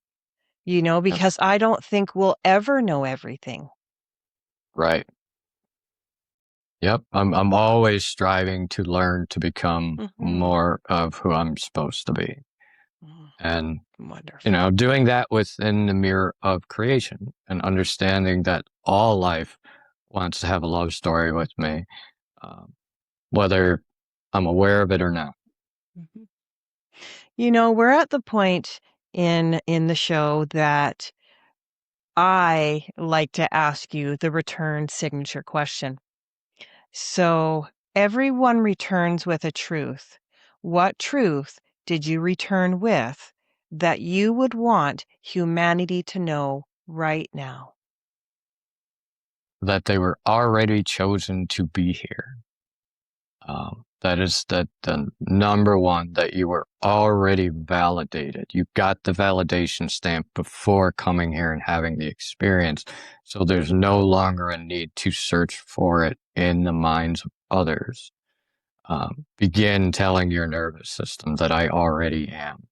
you know, Yep. because I don't think we'll ever know everything. Right. Yep. I'm always striving to learn to become Mhm. more of who I'm supposed to be. Mm, And, wonderful. doing that within the mirror of creation and understanding that all life wants to have a love story with me, um, whether I'm aware of it or not. Mhm. We're at the point in the show that I like to ask you the return signature question. So everyone returns with a truth. What truth did you return with that you would want humanity to know right now? That they were already chosen to be here. That is the number one, that you were already validated. You got the validation stamp before coming here and having the experience. So there's no longer a need to search for it in the minds of others. Begin telling your nervous system that I already am.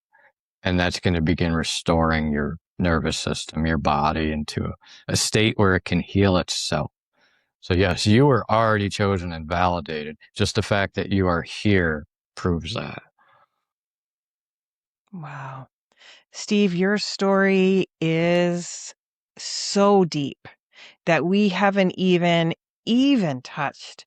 And that's going to begin restoring your nervous system, your body into a state where it can heal itself. So yes, you were already chosen and validated. Just the fact that you are here proves that. Wow. Steve, your story is so deep that we haven't even touched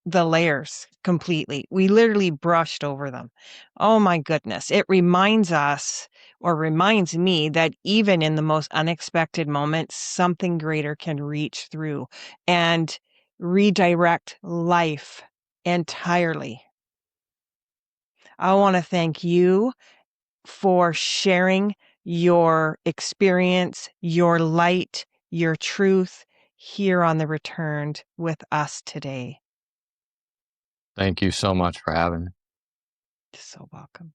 the layers completely. We literally brushed over them. Oh my goodness. It reminds us, or reminds me, that even in the most unexpected moments, something greater can reach through and redirect life entirely. I want to thank you for sharing your experience, your light, your truth here on The Returned with us today. Thank you so much for having me. So welcome.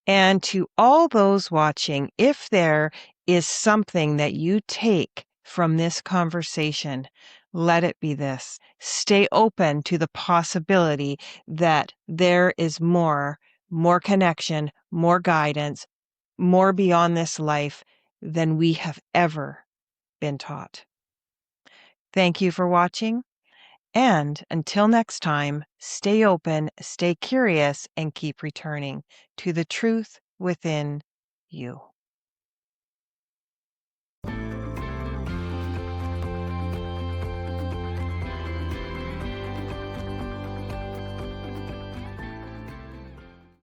And to all those watching, if there is something that you take from this conversation, let it be this. Stay open to the possibility that there is more connection, more guidance, more beyond this life than we have ever been taught. Thank you for watching. And until next time, stay open, stay curious, and keep returning to the truth within you.